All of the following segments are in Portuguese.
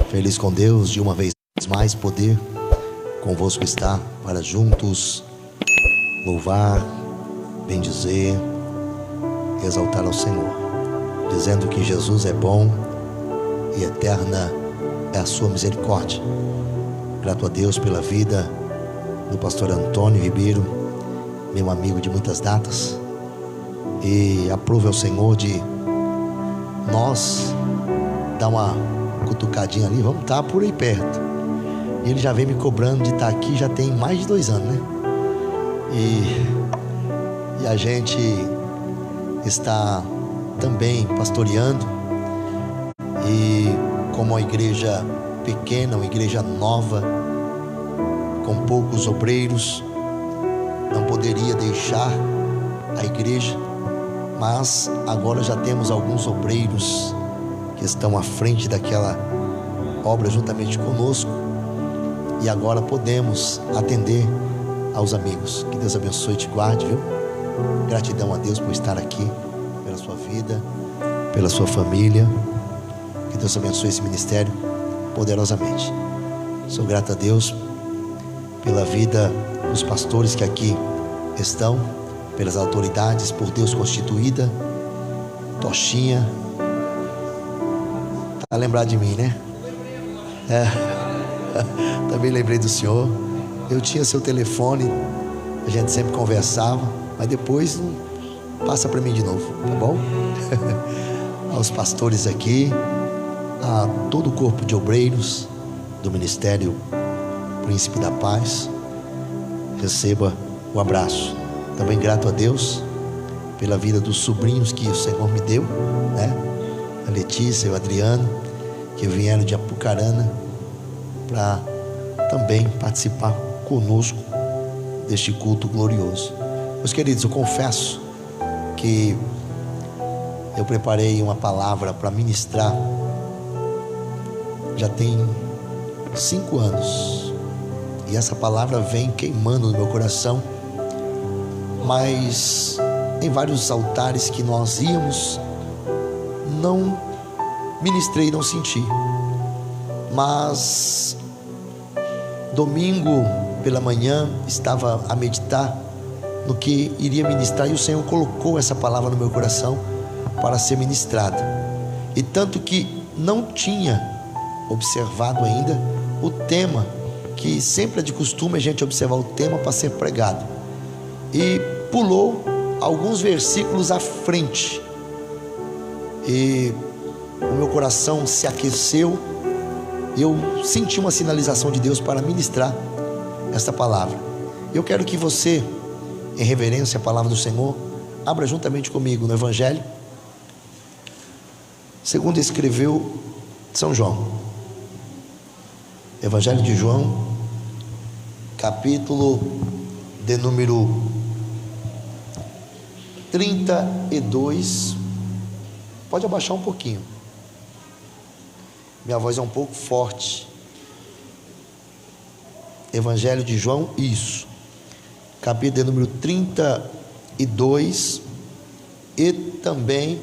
Feliz com Deus, de uma vez mais poder convosco estar para juntos louvar, bendizer, exaltar ao Senhor, dizendo que Jesus é bom e eterna é a sua misericórdia. Grato a Deus pela vida do pastor Antônio Ribeiro, meu amigo de muitas datas, e aprove ao Senhor de nós dar uma cutucadinha ali, vamos estar por aí perto. E ele já vem me cobrando de estar aqui, já tem mais de 2 anos, né? E a gente está também pastoreando, e como uma igreja pequena, uma igreja nova, com poucos obreiros, não poderia deixar a igreja, mas agora já temos alguns obreiros que estão à frente daquela obra juntamente conosco, e agora podemos atender aos amigos. Que Deus abençoe e te guarde, viu? Gratidão a Deus por estar aqui, pela sua vida, pela sua família. Que Deus abençoe esse ministério poderosamente. Sou grato a Deus pela vida dos pastores que aqui estão, pelas autoridades por Deus constituída. Tochinha, tá lembrado de mim, né? Também lembrei do senhor. Eu tinha seu telefone, a gente sempre conversava, mas depois passa para mim de novo, tá bom? Aos pastores aqui, a todo o corpo de obreiros do Ministério Príncipe da Paz, receba o abraço. Também grato a Deus pela vida dos sobrinhos que o Senhor me deu, né? A Letícia e o Adriano, que vieram de Apucarana para também participar conosco deste culto glorioso. Meus queridos, eu confesso que eu preparei uma palavra para ministrar já tem 5 anos, e essa palavra vem queimando no meu coração, mas em vários altares que nós íamos, não ministrei, não senti. Mas domingo pela manhã estava a meditar no que iria ministrar, e o Senhor colocou essa palavra no meu coração para ser ministrada. E tanto que não tinha observado ainda o tema, que sempre é de costume a gente observar o tema para ser pregado, e pulou alguns versículos à frente, e o meu coração se aqueceu. Eu senti uma sinalização de Deus para ministrar esta palavra. Eu quero que você, em reverência à palavra do Senhor, abra juntamente comigo no Evangelho segundo escreveu São João. Evangelho de João, capítulo de número 32. Pode abaixar um pouquinho, minha voz é um pouco forte. Evangelho de João, isso, capítulo de número 32 e também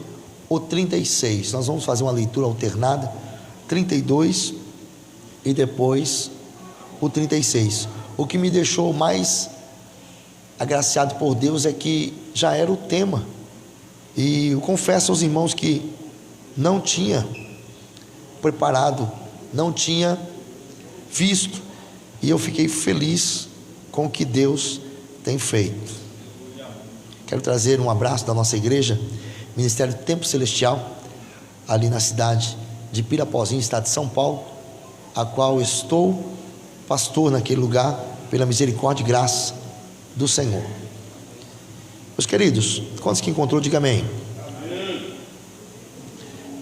o 36. Nós vamos fazer uma leitura alternada, 32 e depois o 36. O que me deixou mais agraciado por Deus é que já era o tema, e eu confesso aos irmãos que não tinha preparado, não tinha visto, e eu fiquei feliz com o que Deus tem feito. Quero trazer um abraço da nossa igreja, Ministério Tempo Celestial, ali na cidade de Pirapozinho, estado de São Paulo, a qual estou pastor naquele lugar, pela misericórdia e graça do Senhor. Meus queridos, quantos que encontrou, diga amém.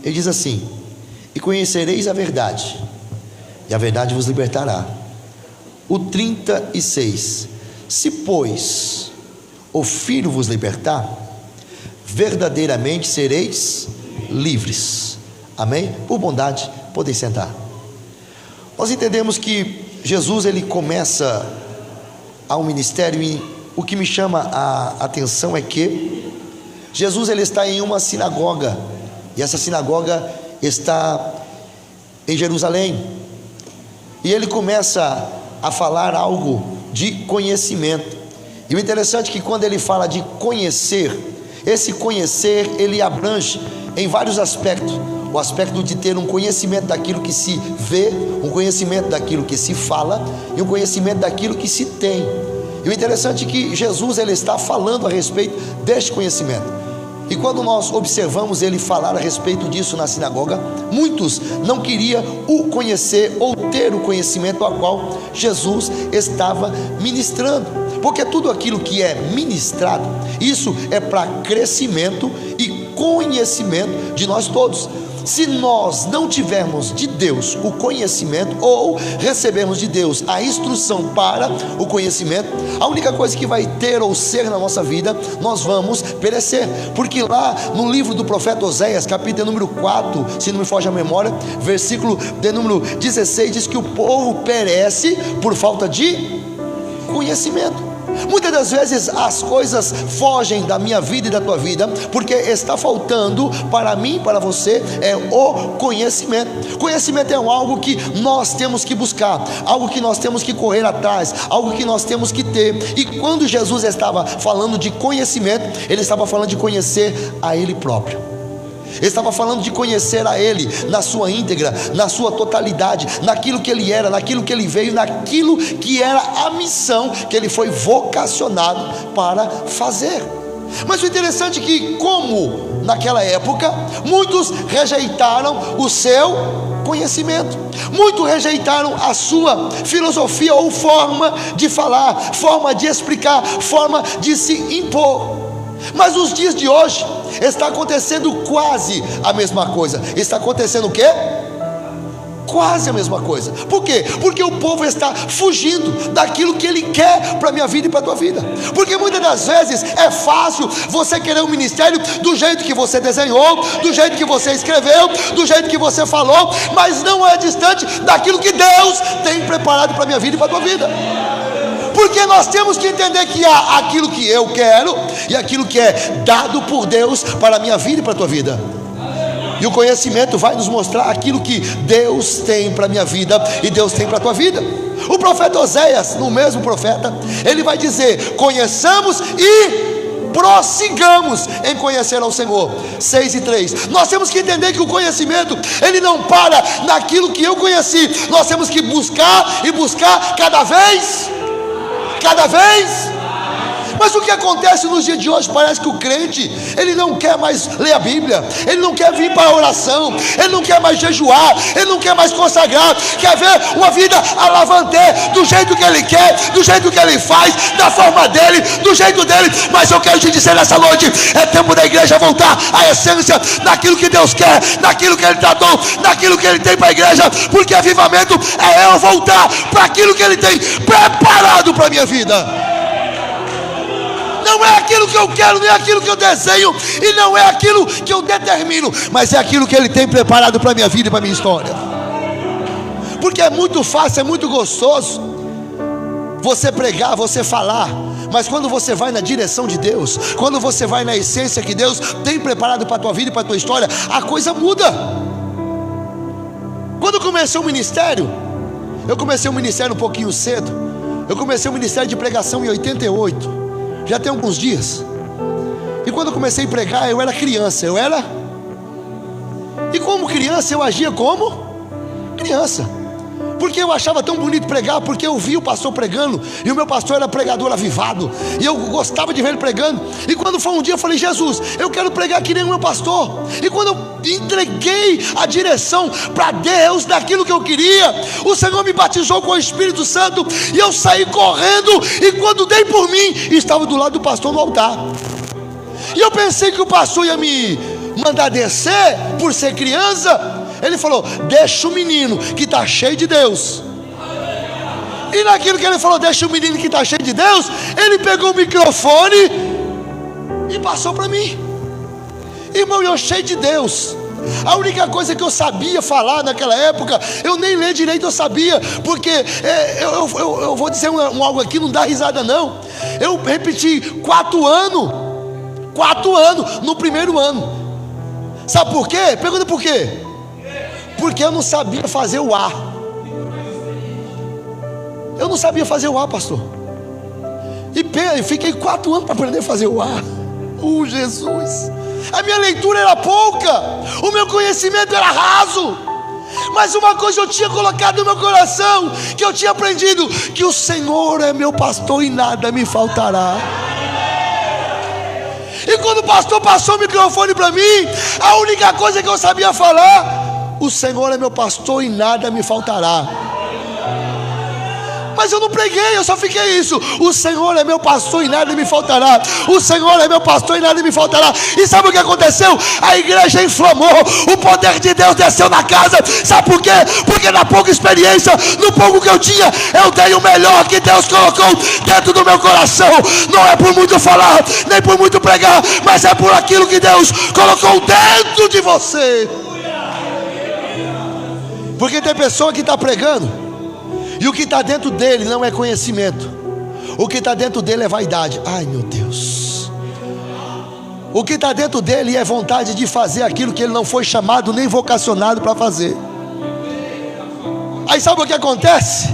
Ele diz assim: e conhecereis a verdade, e a verdade vos libertará. O 36: se pois o Filho vos libertar, verdadeiramente sereis livres. Amém? Por bondade, podem sentar. Nós entendemos que Jesus, ele começa ao ministério, e o que me chama a atenção é que Jesus, ele está em uma sinagoga, e essa sinagoga está em Jerusalém, e ele começa a falar algo de conhecimento. E o interessante é que quando ele fala de conhecer, esse conhecer ele abrange em vários aspectos. O aspecto de ter um conhecimento daquilo que se vê, um conhecimento daquilo que se fala e um conhecimento daquilo que se tem. E o interessante é que Jesus ele está falando a respeito deste conhecimento. E quando nós observamos ele falar a respeito disso na sinagoga, muitos não queriam o conhecer ou ter o conhecimento ao qual Jesus estava ministrando, porque tudo aquilo que é ministrado, isso é para crescimento e conhecimento de nós todos. Se nós não tivermos de Deus o conhecimento, ou recebermos de Deus a instrução para o conhecimento, a única coisa que vai ter ou ser na nossa vida, nós vamos perecer. Porque lá no livro do profeta Oséias, capítulo número 4, se não me foge a memória, versículo de número 16, diz que o povo perece por falta de conhecimento. Muitas das vezes as coisas fogem da minha vida e da tua vida, porque está faltando para mim, para você, o conhecimento. Conhecimento é algo que nós temos que buscar, algo que nós temos que correr atrás, algo que nós temos que ter. E quando Jesus estava falando de conhecimento, ele estava falando de conhecer a Ele próprio. Ele estava falando de conhecer a Ele na sua íntegra, na sua totalidade, naquilo que Ele era, naquilo que Ele veio, naquilo que era a missão que Ele foi vocacionado para fazer. Mas o interessante é que, como naquela época, muitos rejeitaram o seu conhecimento, muitos rejeitaram a sua filosofia ou forma de falar, forma de explicar, forma de se impor. Mas nos dias de hoje está acontecendo quase a mesma coisa. Está acontecendo o quê? Quase a mesma coisa. Por quê? Porque o povo está fugindo daquilo que ele quer para a minha vida e para a tua vida. Porque muitas das vezes é fácil você querer um ministério do jeito que você desenhou, do jeito que você escreveu, do jeito que você falou, mas não é distante daquilo que Deus tem preparado para a minha vida e para a tua vida. Porque nós temos que entender que há aquilo que eu quero e aquilo que é dado por Deus para a minha vida e para a tua vida. E o conhecimento vai nos mostrar aquilo que Deus tem para a minha vida e Deus tem para a tua vida. O profeta Oséias, no mesmo profeta, ele vai dizer: conheçamos e prossigamos em conhecer ao Senhor. 6:3. Nós temos que entender que o conhecimento ele não para naquilo que eu conheci. Nós temos que buscar e buscar cada vez. Mas o que acontece nos dias de hoje? Parece que o crente, ele não quer mais ler a Bíblia, ele não quer vir para a oração, ele não quer mais jejuar, ele não quer mais consagrar, quer ver uma vida alavante, do jeito que ele quer, do jeito que ele faz, da forma dele, do jeito dele. Mas eu quero te dizer nessa noite, é tempo da igreja voltar à essência, naquilo que Deus quer, naquilo que Ele tratou, naquilo que Ele tem para a igreja, porque avivamento é eu voltar para aquilo que Ele tem preparado para a minha vida. Não é aquilo que eu quero, nem aquilo que eu desenho, e não é aquilo que eu determino, mas é aquilo que Ele tem preparado para a minha vida e para a minha história. Porque é muito fácil, é muito gostoso você pregar, você falar, mas quando você vai na direção de Deus, quando você vai na essência que Deus tem preparado para a tua vida e para a tua história, a coisa muda. Quando eu comecei o ministério, um pouquinho cedo. Eu comecei o ministério de pregação em 88. Já tem alguns dias. E quando eu comecei a pregar, eu era criança. E como criança, eu agia como criança. Porque eu achava tão bonito pregar, porque eu via o pastor pregando, e o meu pastor era pregador avivado, e eu gostava de ver ele pregando. E quando foi um dia, eu falei: Jesus, eu quero pregar que nem o meu pastor. E quando eu entreguei a direção para Deus daquilo que eu queria, o Senhor me batizou com o Espírito Santo, e eu saí correndo, e quando dei por mim, estava do lado do pastor no altar. E eu pensei que o pastor ia me mandar descer por ser criança. Ele falou: deixa o menino que está cheio de Deus. E naquilo que ele falou, deixa o menino que está cheio de Deus, ele pegou o microfone e passou para mim. Irmão, eu cheio de Deus. A única coisa que eu sabia falar naquela época, eu nem ler direito eu sabia, porque eu vou dizer algo aqui, não dá risada não. Eu repeti 4 anos no primeiro ano. Sabe por quê? Pergunta por quê? Porque eu não sabia fazer o A. Eu não sabia fazer o A, pastor. E fiquei 4 anos para aprender a fazer o A. Jesus. A minha leitura era pouca, o meu conhecimento era raso. Mas uma coisa eu tinha colocado no meu coração, que eu tinha aprendido: que o Senhor é meu pastor e nada me faltará. E quando o pastor passou o microfone para mim, a única coisa que eu sabia falar: o Senhor é meu pastor e nada me faltará. Mas eu não preguei, eu só fiquei isso: o Senhor é meu pastor e nada me faltará. O Senhor é meu pastor e nada me faltará. E sabe o que aconteceu? A igreja inflamou, o poder de Deus desceu na casa. Sabe por quê? Porque na pouca experiência, no pouco que eu tinha, eu dei o melhor que Deus colocou dentro do meu coração. Não é por muito falar, nem por muito pregar, mas é por aquilo que Deus colocou dentro de você. Porque tem pessoa que está pregando e o que está dentro dele não é conhecimento. O que está dentro dele é vaidade. Ai, meu Deus. O que está dentro dele é vontade de fazer aquilo que ele não foi chamado nem vocacionado para fazer. Aí sabe o que acontece?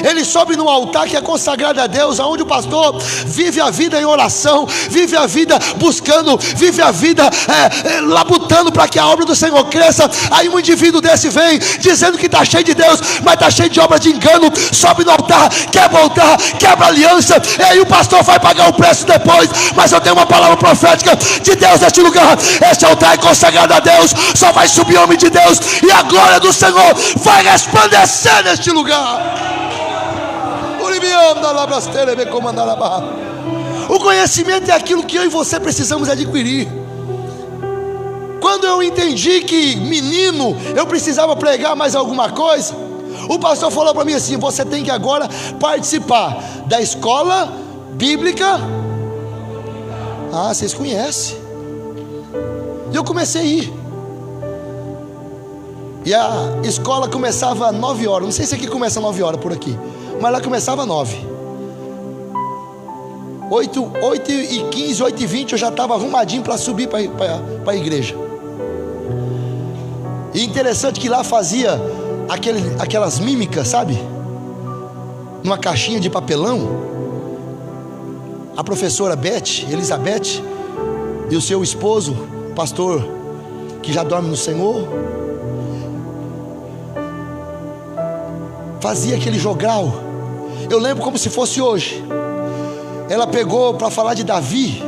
Ele sobe num altar que é consagrado a Deus, aonde o pastor vive a vida em oração, vive a vida buscando, vive a vida labutando para que a obra do Senhor cresça. Aí um indivíduo desse vem dizendo que está cheio de Deus, mas está cheio de obra de engano. Sobe no altar, quebra o altar, quebra a aliança, e aí o pastor vai pagar o preço depois. Mas eu tenho uma palavra profética de Deus neste lugar: este altar é consagrado a Deus, só vai subir homem de Deus, e a glória do Senhor vai resplandecer neste lugar. O conhecimento é aquilo que eu e você precisamos adquirir. Quando eu entendi que menino eu precisava pregar mais alguma coisa, o pastor falou para mim assim: você tem que agora participar da escola bíblica. Ah, vocês conhecem. E eu comecei a ir. E a escola começava às 9 horas. Não sei se aqui começa às 9 horas por aqui, mas lá começava às 9. 8h15, 8h20 eu já estava arrumadinho para subir para a igreja. E interessante que lá fazia aquelas mímicas, sabe? Numa caixinha de papelão. A professora Elizabeth, e o seu esposo, pastor, que já dorme no Senhor, fazia aquele jogral. Eu lembro como se fosse hoje. Ela pegou para falar de Davi,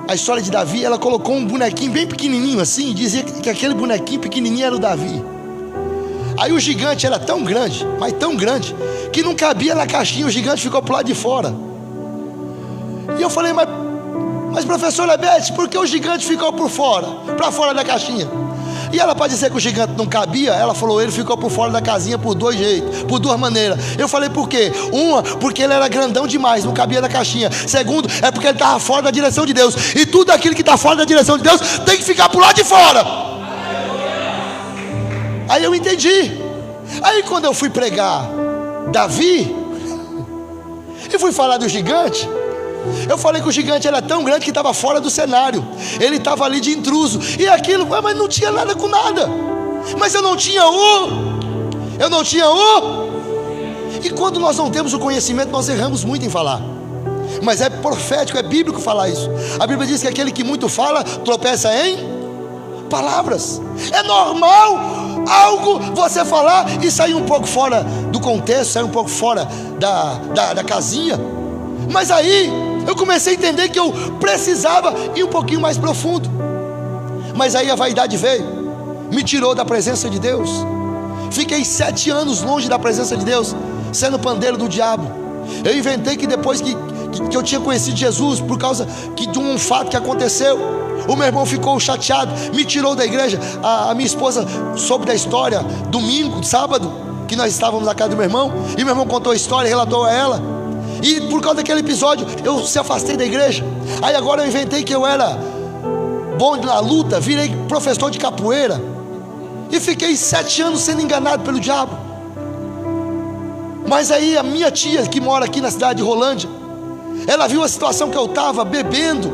a história de Davi. Ela colocou um bonequinho bem pequenininho assim, e dizia que aquele bonequinho pequenininho era o Davi. Aí o gigante era tão grande, mas tão grande, que não cabia na caixinha. O gigante ficou pro lado de fora. E eu falei: mas professora Beth, por que o gigante ficou por fora, para fora da caixinha? E ela, para dizer que o gigante não cabia, ela falou: ele ficou por fora da casinha por 2 jeitos, por 2 maneiras. Eu falei: por quê? Uma, porque ele era grandão demais, não cabia na caixinha. Segundo, é porque ele estava fora da direção de Deus. E tudo aquilo que está fora da direção de Deus tem que ficar por lá de fora. Aí eu entendi. Aí quando eu fui pregar Davi e fui falar do gigante, eu falei que o gigante era tão grande que estava fora do cenário. Ele estava ali de intruso. E aquilo, mas não tinha nada com nada. Mas eu não tinha E quando nós não temos o conhecimento, nós erramos muito em falar. Mas é profético, é bíblico falar isso. A Bíblia diz que aquele que muito fala, tropeça em palavras. É normal algo você falar e sair um pouco fora do contexto, sair um pouco fora da casinha. Mas aí eu comecei a entender que eu precisava ir um pouquinho mais profundo. Mas aí a vaidade veio, me tirou da presença de Deus. Fiquei 7 anos longe da presença de Deus, sendo pandeiro do diabo. Eu inventei que depois que eu tinha conhecido Jesus, por causa de um fato que aconteceu, o meu irmão ficou chateado, me tirou da igreja. A minha esposa soube da história domingo, sábado, que nós estávamos na casa do meu irmão, e meu irmão contou a história, relatou a ela. E por causa daquele episódio eu se afastei da igreja. Aí agora eu inventei que eu era bom na luta, virei professor de capoeira, e fiquei 7 anos sendo enganado pelo diabo. Mas aí a minha tia, que mora aqui na cidade de Rolândia, ela viu a situação que eu estava, bebendo,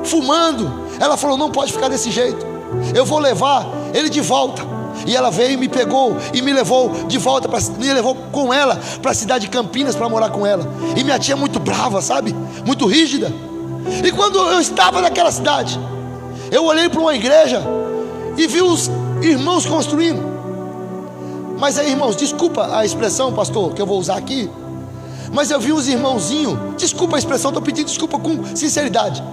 fumando. Ela falou: não pode ficar desse jeito, eu vou levar ele de volta. E ela veio e me pegou e me levou de volta, me levou com ela para a cidade de Campinas para morar com ela. E minha tia é muito brava, sabe? Muito rígida. E quando eu estava naquela cidade, eu olhei para uma igreja e vi os irmãos construindo. Mas aí, irmãos, desculpa a expressão, pastor, que eu vou usar aqui, mas eu vi uns irmãozinhos, desculpa a expressão, estou pedindo desculpa com sinceridade,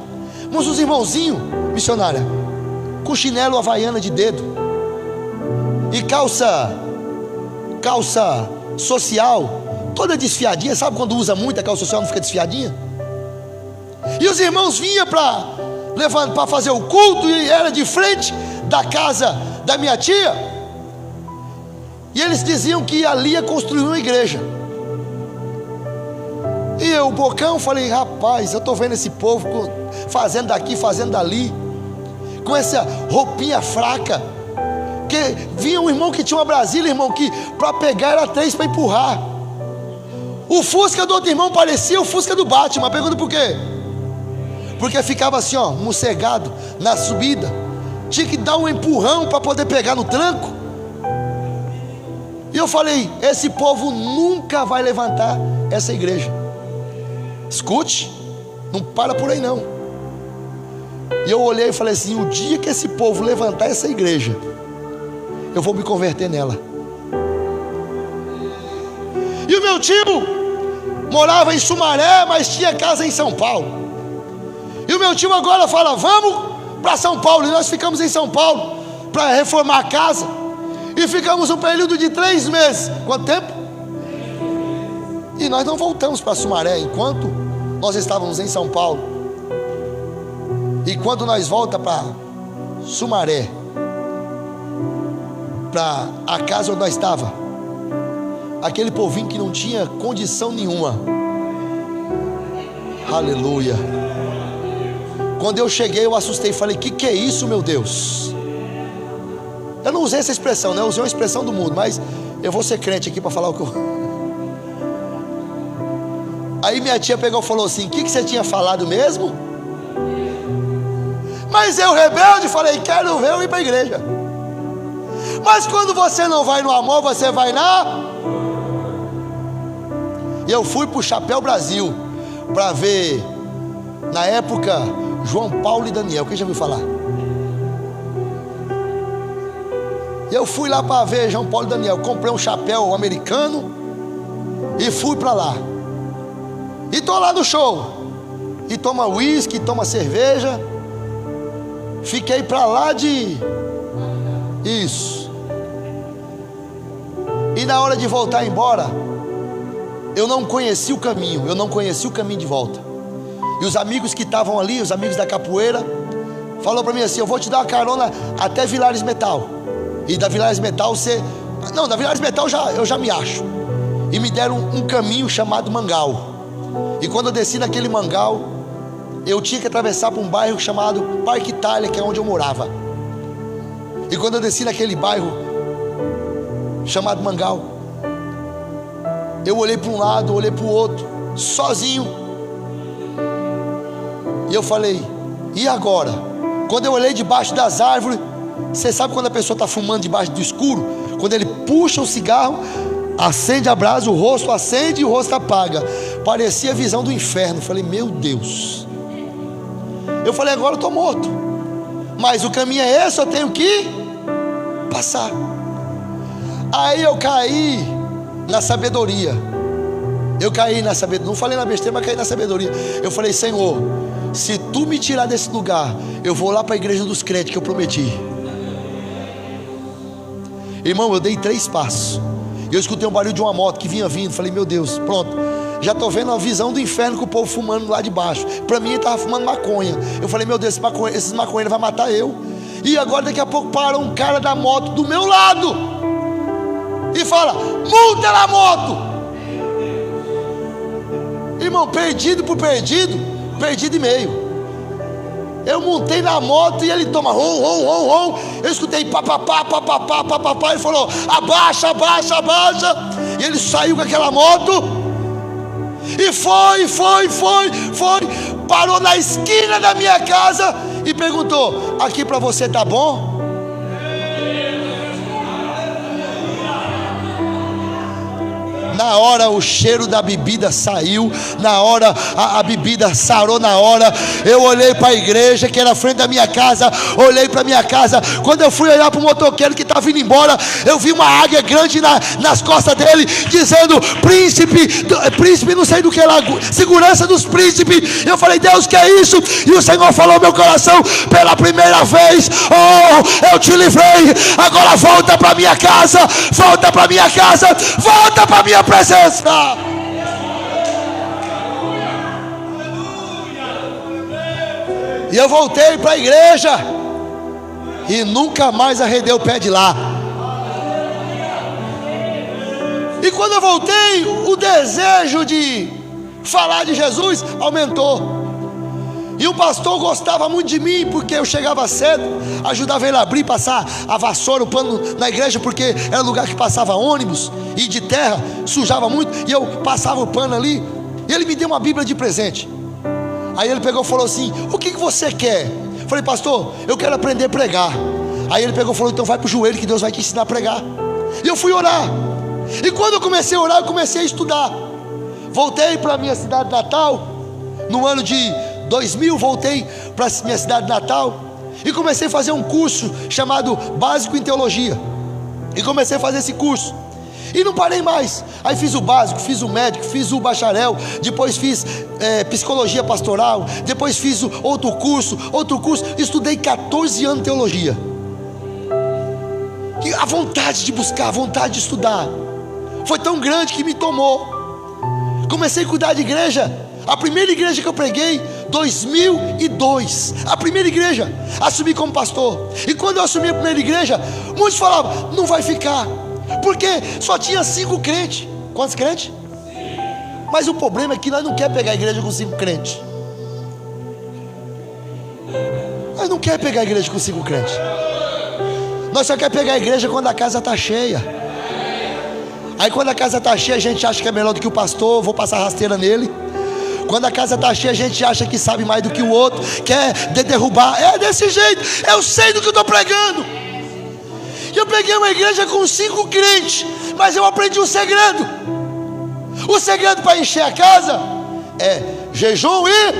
mas uns irmãozinhos, missionária, com chinelo havaiana de dedo e calça social toda desfiadinha. Sabe quando usa muito a calça social, não fica desfiadinha? E os irmãos vinham para fazer o culto, e era de frente da casa da minha tia, e eles diziam que ali ia construir uma igreja. E eu, bocão, falei: rapaz, eu estou vendo esse povo fazendo daqui, fazendo dali, com essa roupinha fraca. Porque vinha um irmão que tinha uma Brasília, irmão, que para pegar era 3 para empurrar. O Fusca do outro irmão parecia o Fusca do Batman. Pergunta por quê? Porque ficava assim, ó, mossegado na subida. Tinha que dar um empurrão para poder pegar no tranco. E eu falei: esse povo nunca vai levantar essa igreja. Escute, não para por aí não. E eu olhei e falei assim: o dia que esse povo levantar essa igreja, eu vou me converter nela. E o meu tio morava em Sumaré, mas tinha casa em São Paulo. E o meu tio agora fala: vamos para São Paulo. E nós ficamos em São Paulo para reformar a casa. E ficamos um período de 3 meses. Quanto tempo? E nós não voltamos para Sumaré enquanto nós estávamos em São Paulo. E quando nós voltamos para Sumaré, para a casa onde nós estávamos, aquele povinho que não tinha condição nenhuma, aleluia. Quando eu cheguei, eu assustei e falei: que é isso, meu Deus? Eu não usei essa expressão, né? Eu usei uma expressão do mundo, mas eu vou ser crente aqui para falar o que eu... Aí minha tia pegou e falou assim: o que você tinha falado mesmo? Mas eu, rebelde, falei: quero ver eu ir para a igreja. Mas quando você não vai no amor, você vai na... E eu fui para o Chapéu Brasil para ver, na época, João Paulo e Daniel. Quem já ouviu falar? Eu fui lá para ver João Paulo e Daniel. Comprei um chapéu americano e fui para lá. E estou lá no show. E toma uísque, toma cerveja. Fiquei para lá de... Isso. E na hora de voltar embora, eu não conheci o caminho. Eu não conheci o caminho de volta. E os amigos que estavam ali, os amigos da capoeira, falou para mim assim: eu vou te dar uma carona até Vilares Metal. E da Vilares Metal você... Não, da Vilares Metal eu já me acho. E me deram um caminho chamado Mangal. E quando eu desci naquele Mangal, eu tinha que atravessar para um bairro chamado Parque Itália, que é onde eu morava. E quando eu desci naquele bairro chamado Mangal, eu olhei para um lado, olhei para o outro, sozinho. E eu falei: e agora? Quando eu olhei debaixo das árvores, você sabe quando a pessoa está fumando debaixo do escuro? Quando ele puxa o cigarro, acende a brasa, o rosto acende e o rosto apaga. Parecia a visão do inferno. Falei: meu Deus. Eu falei: agora eu estou morto. Mas o caminho é esse, eu tenho que passar. Aí eu caí na sabedoria. Não falei na besteira, mas caí na sabedoria. Eu falei: Senhor, se tu me tirar desse lugar, eu vou lá para a igreja dos crentes que eu prometi. Irmão, eu dei 3 passos. Eu escutei um barulho de uma moto que vinha vindo. Falei: meu Deus, pronto. Já estou vendo a visão do inferno com o povo fumando lá de baixo. Para mim ele estava fumando maconha. Eu falei: meu Deus, esses maconheiros vão matar eu. E agora daqui a pouco para um cara da moto do meu lado e fala: multa na moto. Irmão, perdido por perdido, perdido e meio. Eu montei na moto e ele toma rom, rom, rom, rom. Eu escutei papapá, papapá, papapá. Ele falou: abaixa, abaixa, abaixa. E ele saiu com aquela moto e foi. Parou na esquina da minha casa e perguntou: aqui para você tá bom? Na hora o cheiro da bebida saiu, na hora a bebida sarou na hora. Eu olhei para a igreja que era à frente da minha casa, olhei para minha casa. Quando eu fui olhar para o motoqueiro que estava vindo embora, eu vi uma águia grande nas costas dele, dizendo: príncipe não sei do que lá, segurança dos príncipes. Eu falei: Deus, que é isso? E o Senhor falou ao meu coração: pela primeira vez, eu te livrei, agora volta para minha casa, volta para minha casa, volta para minha presença. E eu voltei para a igreja e nunca mais arredei o pé de lá. E quando eu voltei, o desejo de falar de Jesus aumentou. E o pastor gostava muito de mim, porque eu chegava cedo, ajudava ele a abrir, passar a vassoura, o pano na igreja, porque era lugar que passava ônibus e de terra, sujava muito, e eu passava o pano ali. E ele me deu uma Bíblia de presente. Aí ele pegou e falou assim: o que você quer? Eu falei: pastor, eu quero aprender a pregar. Aí ele pegou e falou: então vai para o joelho que Deus vai te ensinar a pregar. E eu fui orar. E quando eu comecei a orar, eu comecei a estudar. Voltei para a minha cidade natal, no ano de 2000, voltei para a minha cidade natal e comecei a fazer um curso chamado Básico em Teologia. E comecei a fazer esse curso e não parei mais. Aí fiz o básico, fiz o médico, fiz o bacharel, depois fiz psicologia pastoral, depois fiz outro curso. Estudei 14 anos de teologia. E a vontade de buscar, a vontade de estudar foi tão grande que me tomou. Comecei a cuidar de igreja. A primeira igreja que eu preguei, 2002, a primeira igreja, assumi como pastor. E quando eu assumi a primeira igreja, muitos falavam: não vai ficar, porque só tinha 5 crentes. Quantos crentes? Mas o problema é que nós não queremos pegar a igreja com 5 crentes. Nós não queremos pegar a igreja com 5 crentes. Nós só queremos pegar a igreja quando a casa está cheia. Aí quando a casa está cheia, a gente acha que é melhor do que o pastor, vou passar rasteira nele. Quando a casa está cheia, a gente acha que sabe mais do que o outro, quer derrubar. É desse jeito. Eu sei do que eu estou pregando. Eu peguei uma igreja com 5 crentes, mas eu aprendi um segredo. O segredo para encher a casa é jejum e...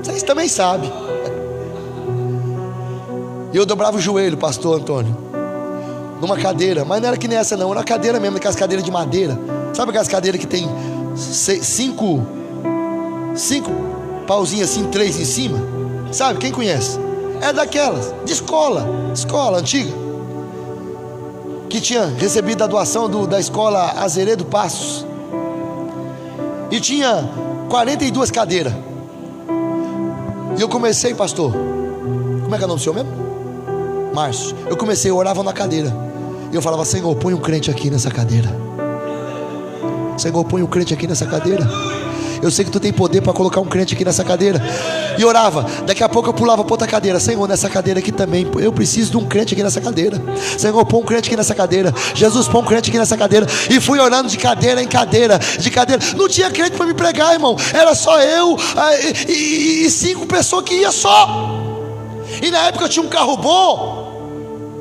vocês também sabem. E eu dobrava o joelho, pastor Antônio, numa cadeira, mas não era que nem essa não, era uma cadeira mesmo, aquelas cadeiras de madeira. Sabe aquelas cadeiras que tem 5 pauzinhos assim, 3 em cima? Sabe, quem conhece? É daquelas, de escola antiga, que tinha recebido a doação da escola Azeredo Passos. E tinha 42 cadeiras. E eu comecei, pastor, como é que é o nome do senhor mesmo? Márcio. Eu comecei, eu orava na cadeira. E eu falava: Senhor, põe um crente aqui nessa cadeira. Senhor, põe um crente aqui nessa cadeira. Eu sei que tu tem poder para colocar um crente aqui nessa cadeira. E orava. Daqui a pouco eu pulava para outra cadeira. Senhor, nessa cadeira aqui também, eu preciso de um crente aqui nessa cadeira. Senhor, põe um crente aqui nessa cadeira. Jesus, põe um crente aqui nessa cadeira. E fui orando de cadeira em cadeira, de cadeira. Não tinha crente para me pregar, irmão. Era só eu e 5 pessoas que ia só. E na época eu tinha um carro bom.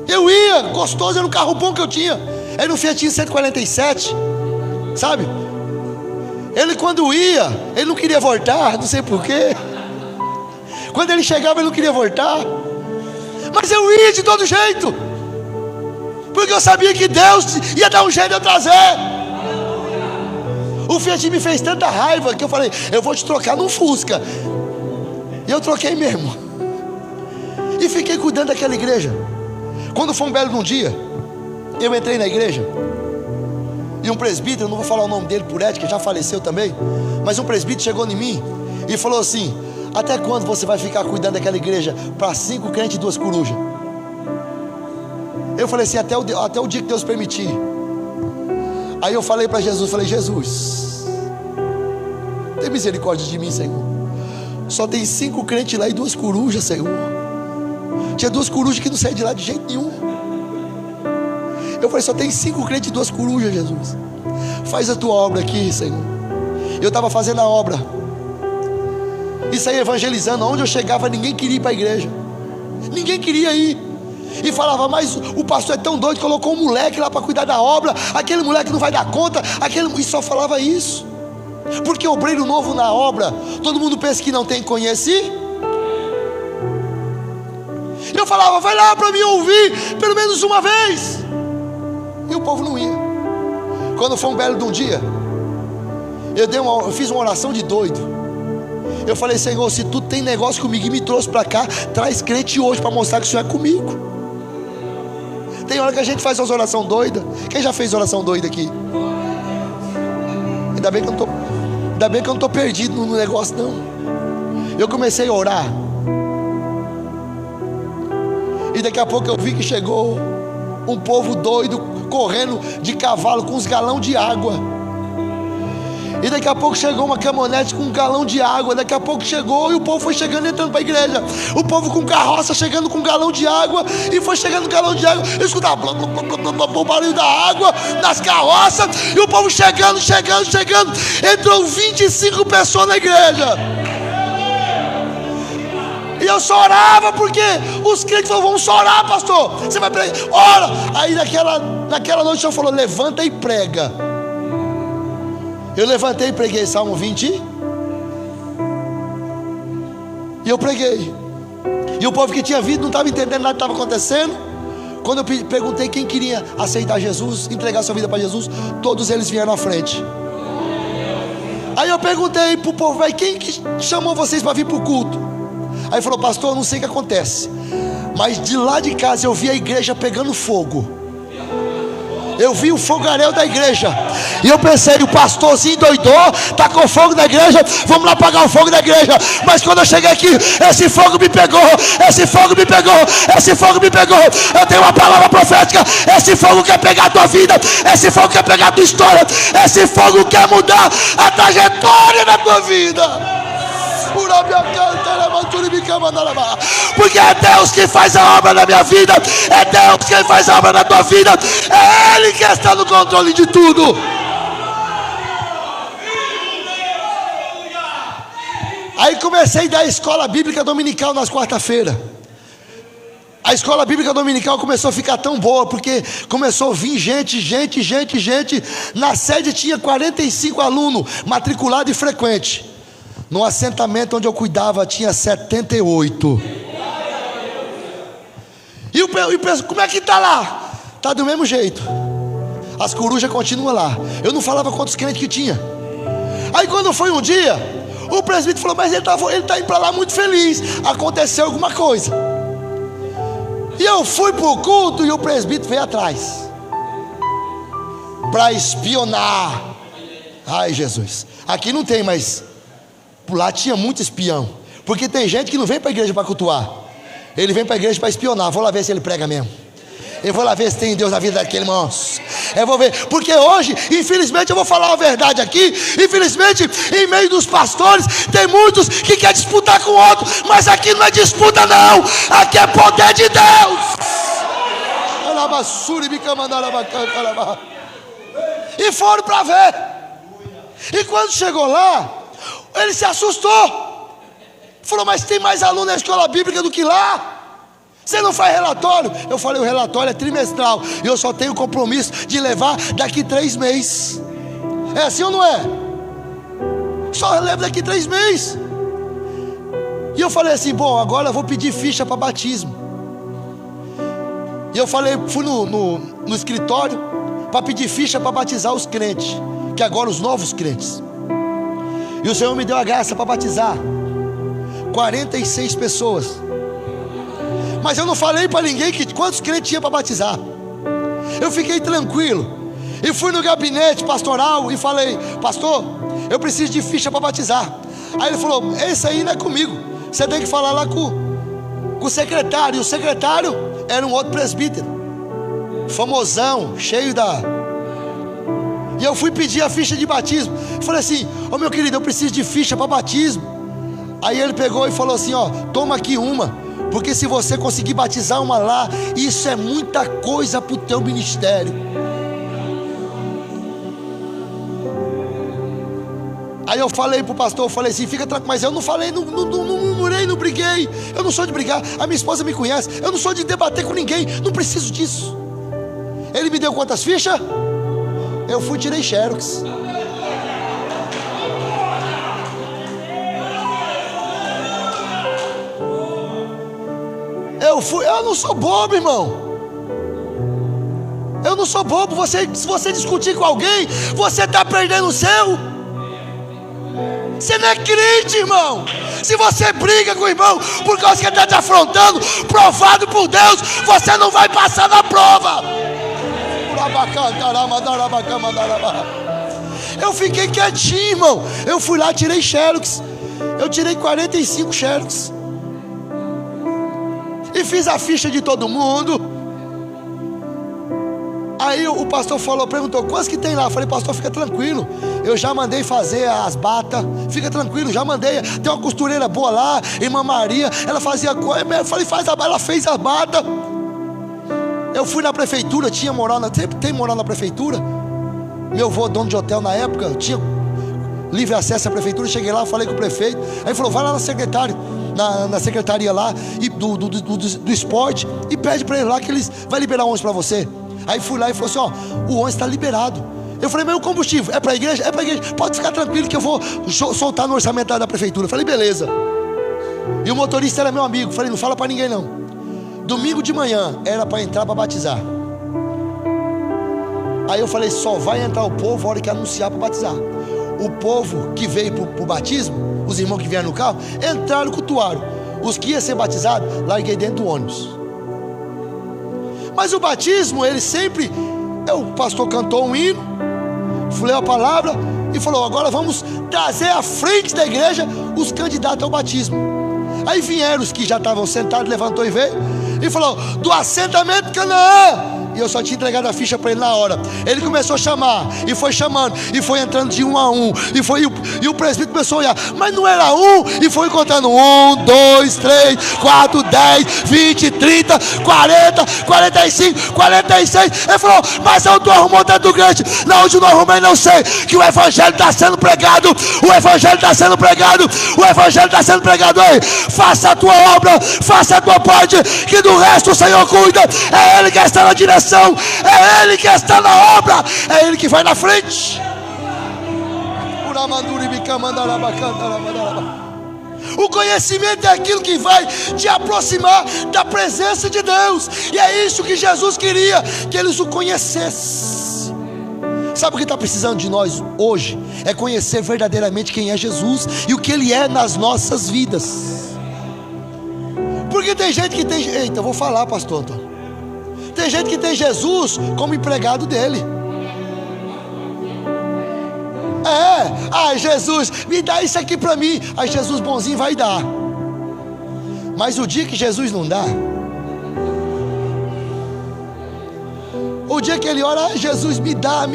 Eu ia, gostoso, era um carro bom que eu tinha. Era um Fiat 147, sabe? Ele quando ia, ele não queria voltar, não sei porquê. Quando ele chegava, ele não queria voltar. Mas eu ia de todo jeito, porque eu sabia que Deus ia dar um jeito de eu trazer. O Fiat me fez tanta raiva que eu falei: eu vou te trocar num Fusca. E eu troquei mesmo. E fiquei cuidando daquela igreja. Quando foi um belo num dia, eu entrei na igreja e um presbítero, não vou falar o nome dele por ética, já faleceu também, mas um presbítero chegou em mim e falou assim: até quando você vai ficar cuidando daquela igreja para 5 crentes e 2 corujas? Eu falei assim: até o dia que Deus permitir. Aí eu falei para Jesus, falei: Jesus, tem misericórdia de mim, Senhor. Só tem 5 crentes lá e 2 corujas, Senhor. Tinha 2 corujas que não saíam de lá de jeito nenhum. Eu falei: só tem 5 crentes e 2 corujas, Jesus. Faz a tua obra aqui, Senhor. Eu estava fazendo a obra e saí evangelizando. Onde eu chegava, ninguém queria ir para a igreja. Ninguém queria ir. E falava, mas o pastor é tão doido, colocou um moleque lá para cuidar da obra, aquele moleque não vai dar conta, e só falava isso. Porque obreiro novo na obra, todo mundo pensa que não tem que conhecer. Eu falava, vai lá para me ouvir pelo menos uma vez. E o povo não ia. Quando foi um belo de um dia, eu fiz uma oração de doido. Eu falei, Senhor, se tu tem negócio comigo e me trouxe para cá, traz crente hoje para mostrar que o Senhor é comigo. Tem hora que a gente faz umas orações doidas. Quem já fez oração doida aqui? Ainda bem que eu não estou perdido no negócio, não. Eu comecei a orar, e daqui a pouco eu vi que chegou um povo doido, correndo de cavalo com uns galões de água. E daqui a pouco chegou uma caminhonete com um galão de água. Daqui a pouco chegou, e o povo foi chegando, entrando para a igreja. O povo com carroça chegando com um galão de água. E foi chegando com galão de água. Eu escutava o barulho da água nas carroças. E o povo chegando. Entrou 25 pessoas na igreja. E eu só orava, porque os crentes falaram, vamos só orar, pastor. Você vai pregar, ora. Aí naquela noite o Senhor falou, levanta e prega. Eu levantei e preguei Salmo 20. E eu preguei. E o povo que tinha vindo não estava entendendo nada que estava acontecendo. Quando eu perguntei quem queria aceitar Jesus, entregar sua vida para Jesus, todos eles vieram à frente. Aí eu perguntei para o povo, quem que chamou vocês para vir para o culto? Aí falou, pastor, eu não sei o que acontece, mas de lá de casa eu vi a igreja pegando fogo. Eu vi o fogaréu da igreja. E eu pensei, o pastorzinho doidou, tá com fogo na igreja, vamos lá apagar o fogo da igreja. Mas quando eu cheguei aqui, esse fogo me pegou. Eu tenho uma palavra profética. Esse fogo quer pegar a tua vida. Esse fogo quer pegar a tua história. Esse fogo quer mudar a trajetória da tua vida. Porque é Deus que faz a obra na minha vida. É Deus quem faz a obra na tua vida. É Ele que está no controle de tudo. Aí comecei a dar escola bíblica dominical nas quarta-feiras. A escola bíblica dominical começou a ficar tão boa, porque começou a vir gente. Na sede tinha 45 alunos matriculados e frequentes. No assentamento onde eu cuidava tinha 78. E o pessoal, como é que está lá? Está do mesmo jeito. As corujas continuam lá. Eu não falava quantos crentes que tinha. Aí quando foi um dia, o presbítero falou, mas ele está indo para lá muito feliz. Aconteceu alguma coisa. E eu fui para o culto e o presbítero veio atrás para espionar. Ai, Jesus, aqui não tem, mas lá tinha muito espião. Porque tem gente que não vem para a igreja para cultuar, ele vem para a igreja para espionar. Vou lá ver se ele prega mesmo. Eu vou lá ver se tem Deus na vida daquele moço. Eu vou ver, porque hoje, infelizmente, eu vou falar a verdade aqui. Infelizmente, em meio dos pastores, tem muitos que querem disputar com o outro. Mas aqui não é disputa, não. Aqui é poder de Deus. E foram para ver. E quando chegou lá, ele se assustou. Falou, mas tem mais aluno na escola bíblica do que lá. Você não faz relatório? Eu falei, o relatório é trimestral. E eu só tenho compromisso de levar daqui 3 meses. É assim ou não é? Só levo daqui 3 meses. E eu falei assim, bom, agora eu vou pedir ficha para batismo. E eu falei, fui no escritório para pedir ficha para batizar os crentes, que agora os novos crentes. E o Senhor me deu a graça para batizar 46 pessoas. Mas eu não falei para ninguém quantos crentes tinha para batizar. Eu fiquei tranquilo e fui no gabinete pastoral e falei, pastor, eu preciso de ficha para batizar. Aí ele falou, esse aí não é comigo, você tem que falar lá com o secretário. E o secretário era um outro presbítero, famosão, cheio da... E eu fui pedir a ficha de batismo. Falei assim, meu querido, eu preciso de ficha para batismo. Aí ele pegou e falou assim, toma aqui uma, porque se você conseguir batizar uma lá, isso é muita coisa para o teu ministério. Aí eu falei pro pastor, eu falei assim, fica tranquilo, mas eu não falei, não murmurei, não briguei. Eu não sou de brigar, a minha esposa me conhece. Eu não sou de debater com ninguém, não preciso disso. Ele me deu quantas fichas? Eu fui e tirei xerox. Eu não sou bobo, irmão. Eu não sou bobo. Se você discutir com alguém, você está perdendo o seu. Você não é crente, irmão. Se você briga com o irmão por causa que ele está te afrontando, provado por Deus, você não vai passar na prova. Eu fiquei quietinho, irmão. Eu fui lá, tirei xerox. Eu tirei 45 xerox e fiz a ficha de todo mundo. Aí o pastor perguntou, quantos que tem lá? Eu falei, pastor, fica tranquilo, eu já mandei fazer as batas. Fica tranquilo, já mandei. Tem uma costureira boa lá, irmã Maria, ela fazia coisa. Eu falei, ela fez as batas. Eu fui na prefeitura, tem moral na prefeitura. Meu avô, dono de hotel na época, tinha livre acesso à prefeitura. Cheguei lá, falei com o prefeito. Aí ele falou, vai lá na secretaria lá do esporte e pede para ele lá que eles vai liberar ônibus para você. Aí fui lá e falou assim, ó, o ônibus está liberado. Eu falei, mas o combustível é para a igreja? É para a igreja, pode ficar tranquilo que eu vou soltar no orçamento da prefeitura. Eu falei, beleza. E o motorista era meu amigo. Eu falei, não fala para ninguém não. Domingo de manhã era para entrar para batizar. Aí eu falei, só vai entrar o povo a hora que anunciar para batizar. O povo que veio para o batismo, os irmãos que vieram no carro, entraram, cultuaram. Os que iam ser batizados, larguei dentro do ônibus. Mas o batismo, ele sempre... O pastor cantou um hino, falei a palavra e falou, agora vamos trazer à frente da igreja os candidatos ao batismo. Aí vieram os que já estavam sentados, levantou e veio e falou, do assentamento Canaã. E eu só tinha entregado a ficha para ele na hora. Ele começou a chamar, e foi chamando, e foi entrando de um a um, e o presbítero começou a olhar, mas não era um, e foi contando 1, 2, 3, 4, 10, 20, 30, 40, 45, 46. Ele falou, mas eu estou arrumando dentro do grande. Não, onde eu não arrumei, não sei. Que o evangelho está sendo pregado. O evangelho está sendo pregado. O evangelho está sendo pregado. Aí, faça a tua obra, faça a tua parte, que do resto o Senhor cuida. É Ele que está na direção. É Ele que está na obra, é Ele que vai na frente. O conhecimento é aquilo que vai te aproximar da presença de Deus, e é isso que Jesus queria, que eles o conhecessem. Sabe o que está precisando de nós hoje? É conhecer verdadeiramente quem é Jesus e o que Ele é nas nossas vidas. Porque tem gente que tem... Eita, eu vou falar, pastor Antônio. Tem gente que tem Jesus como empregado dele. Jesus, me dá isso aqui para mim. Aí Jesus bonzinho vai dar. Mas o dia que Jesus não dá, o dia que ele ora, Jesus me dá.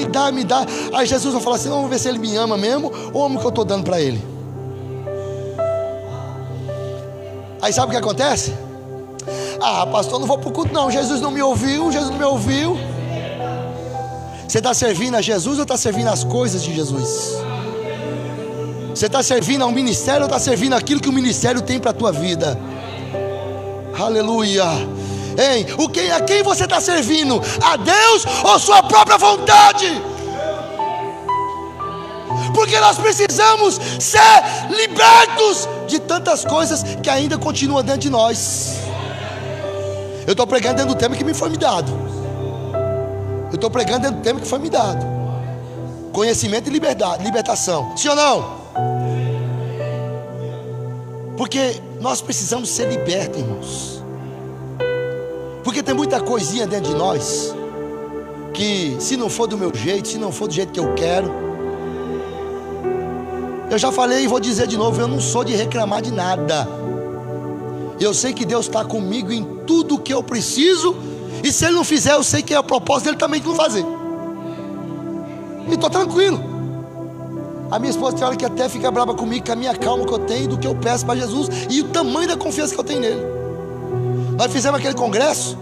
Aí Jesus vai falar assim, vamos ver se ele me ama mesmo, ou amo o que eu estou dando para ele. Aí sabe o que acontece? Pastor, não vou para o culto não, Jesus não me ouviu. Você está servindo a Jesus ou está servindo as coisas de Jesus? Você está servindo ao ministério ou está servindo aquilo que o ministério tem para a tua vida? Aleluia. A quem você está servindo? A Deus ou sua própria vontade? Porque nós precisamos ser libertos de tantas coisas que ainda continuam dentro de nós. Eu estou pregando dentro do tema que me foi me dado. Conhecimento e libertação. Sim ou não? Porque nós precisamos ser libertos, irmãos. Porque tem muita coisinha dentro de nós que, se não for do meu jeito, se não for do jeito que eu quero, eu já falei e vou dizer de novo, eu não sou de reclamar de nada. Eu sei que Deus está comigo em tudo que eu preciso, e se Ele não fizer, eu sei que é o propósito dele também de não fazer. E estou tranquilo. A minha esposa tem hora que até fica brava comigo, com a minha calma que eu tenho, do que eu peço para Jesus e o tamanho da confiança que eu tenho nele. Nós fizemos aquele congresso,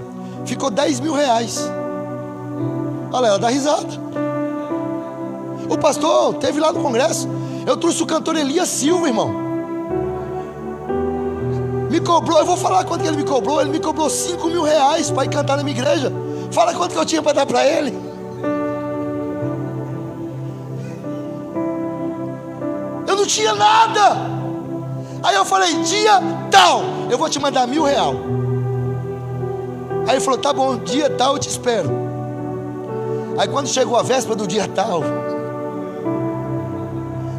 ficou 10 mil reais. Olha, ela dá risada. O pastor teve lá no congresso, Eu trouxe o cantor Elias Silva, irmão. Me cobrou, eu vou falar quanto que ele me cobrou. Ele me cobrou 5 mil reais para ir cantar na minha igreja. Fala quanto que eu tinha para dar para ele. Eu não tinha nada. Aí eu falei, dia tal, eu vou te mandar R$1.000. Aí ele falou, tá bom, dia tal eu te espero. Aí quando chegou a véspera do dia tal,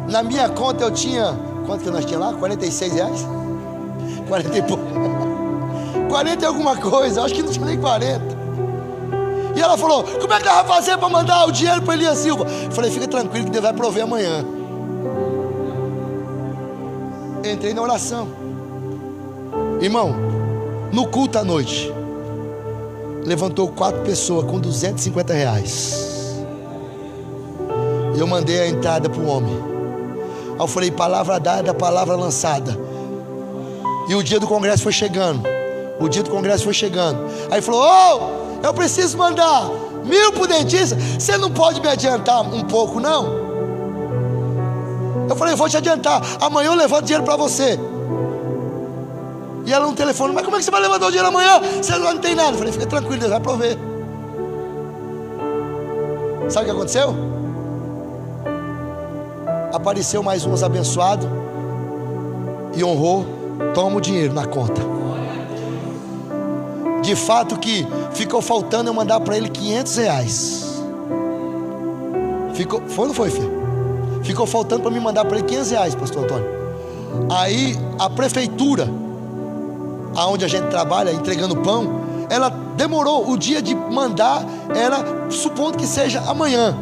na minha conta eu tinha, quanto que nós tínhamos lá? R$46? 40 e pouco. 40 e alguma coisa, acho que não tinha nem 40. E ela falou, como é que ela vai fazer para mandar o dinheiro para Elias Silva? Eu falei, fica tranquilo que Deus vai prover amanhã. Entrei na oração. Irmão, no culto à noite, levantou 4 pessoas com R$250. Eu mandei a entrada para o homem. Aí eu falei, palavra dada, palavra lançada. E o dia do congresso foi chegando. Aí falou, eu preciso mandar 1.000 para o dentista. Você não pode me adiantar um pouco, não? Eu falei, vou te adiantar. Amanhã eu levanto dinheiro para você. E ela no telefone, mas como é que você vai levantar o dinheiro amanhã? Você não tem nada. Eu falei, fica tranquilo, Deus vai prover. Sabe o que aconteceu? Apareceu mais uns abençoados e honrou. Toma o dinheiro na conta. De fato que ficou faltando eu mandar para ele R$500. Foi ou não foi, filho? Ficou faltando para me mandar para ele R$500, pastor Antônio. Aí a prefeitura, aonde a gente trabalha entregando pão, ela demorou o dia de mandar, ela supondo que seja amanhã.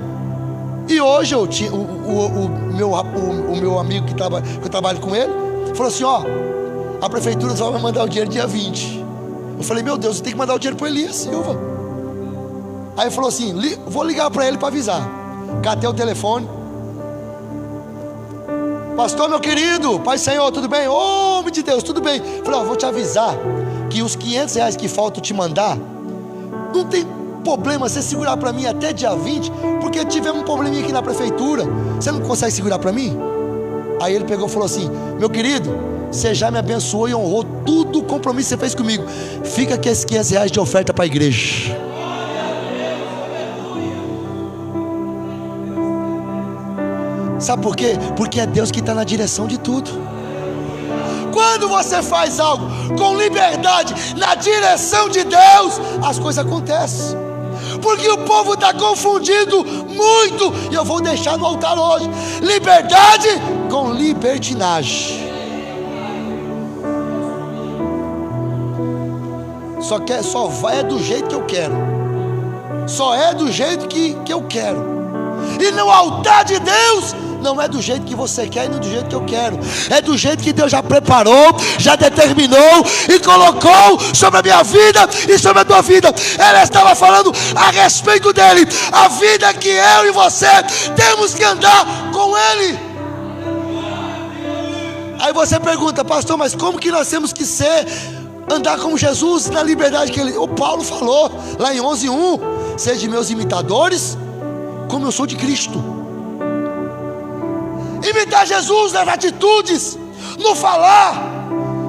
E hoje eu tinha o meu amigo que eu trabalho com ele, falou assim, a prefeitura só vai mandar o dinheiro dia 20. Eu falei, meu Deus, eu tenho que mandar o dinheiro para Elias Silva. Aí ele falou assim, vou ligar para ele para avisar. Catei o telefone. Pastor, meu querido, Pai Senhor, tudo bem? Homem de Deus, tudo bem? Eu falei, vou te avisar que os R$500 que faltam te mandar, não tem problema você segurar para mim até dia 20, porque tivemos um probleminha aqui na prefeitura. Você não consegue segurar para mim? Aí ele pegou e falou assim, meu querido, você já me abençoou e honrou tudo o compromisso que você fez comigo. Fica aqui esses R$500 de oferta para a igreja. Sabe por quê? Porque é Deus que está na direção de tudo. Quando você faz algo com liberdade, na direção de Deus, as coisas acontecem. Porque o povo está confundindo muito. E eu vou deixar no altar hoje. Liberdade com libertinagem. Só vai do jeito que eu quero. Só é do jeito que eu quero. E no altar de Deus não é do jeito que você quer e não do jeito que eu quero. É do jeito que Deus já preparou, já determinou e colocou sobre a minha vida e sobre a tua vida. Ela estava falando a respeito dele. A vida que eu e você temos que andar com ele. Aí você pergunta, pastor, mas como que nós temos que andar como Jesus na liberdade que ele... O Paulo falou lá em 11:1, sede meus imitadores como eu sou de Cristo. Imitar Jesus nas atitudes, no falar,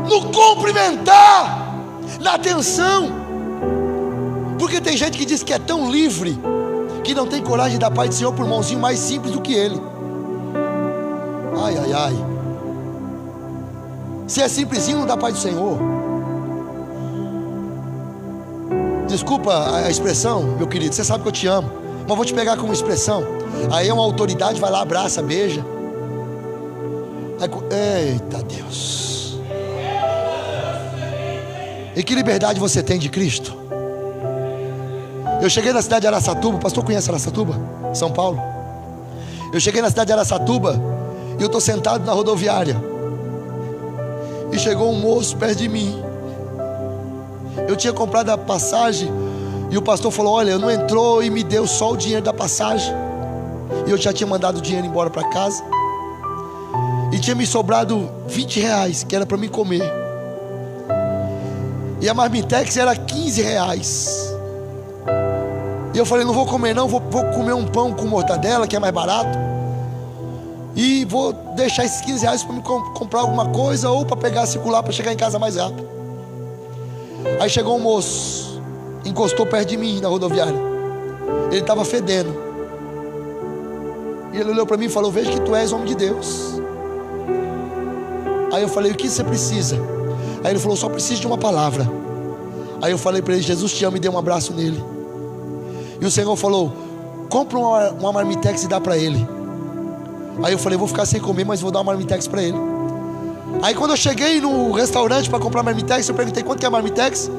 no cumprimentar, na atenção. Porque tem gente que diz que é tão livre que não tem coragem de dar paz do Senhor por um irmãozinho mais simples do que ele. Ai, ai, ai. Se é simplesinho, não dá paz do Senhor. Desculpa a expressão, meu querido, você sabe que eu te amo, mas vou te pegar como expressão. Aí uma autoridade vai lá, abraça, beija. Eita Deus. E que liberdade você tem de Cristo? Eu cheguei na cidade de Araçatuba. O pastor conhece Araçatuba? São Paulo. Eu cheguei na cidade de Araçatuba e eu estou sentado na rodoviária. E chegou um moço perto de mim. Eu tinha comprado a passagem e o pastor falou, olha, não entrou, e me deu só o dinheiro da passagem. E eu já tinha mandado o dinheiro embora para casa. E tinha me sobrado R$20, que era para mim comer. E a marmitex era R$15. E eu falei, não vou comer não, vou comer um pão com mortadela, que é mais barato. e vou deixar esses 15 reais para me comprar alguma coisa, ou para pegar circular para chegar em casa mais rápido. Aí chegou um moço, encostou perto de mim na rodoviária. Ele estava fedendo. E ele olhou para mim e falou: veja que tu és homem de Deus. Aí eu falei: o que você precisa? Aí ele falou: só preciso de uma palavra. Aí eu falei para ele: Jesus te ama, e dei um abraço nele. E o Senhor falou: compra uma marmitex e dá para ele. Aí eu falei: vou ficar sem comer, mas vou dar uma marmitex para ele. Aí quando eu cheguei no restaurante para comprar marmitex, eu perguntei: quanto que é a marmitex?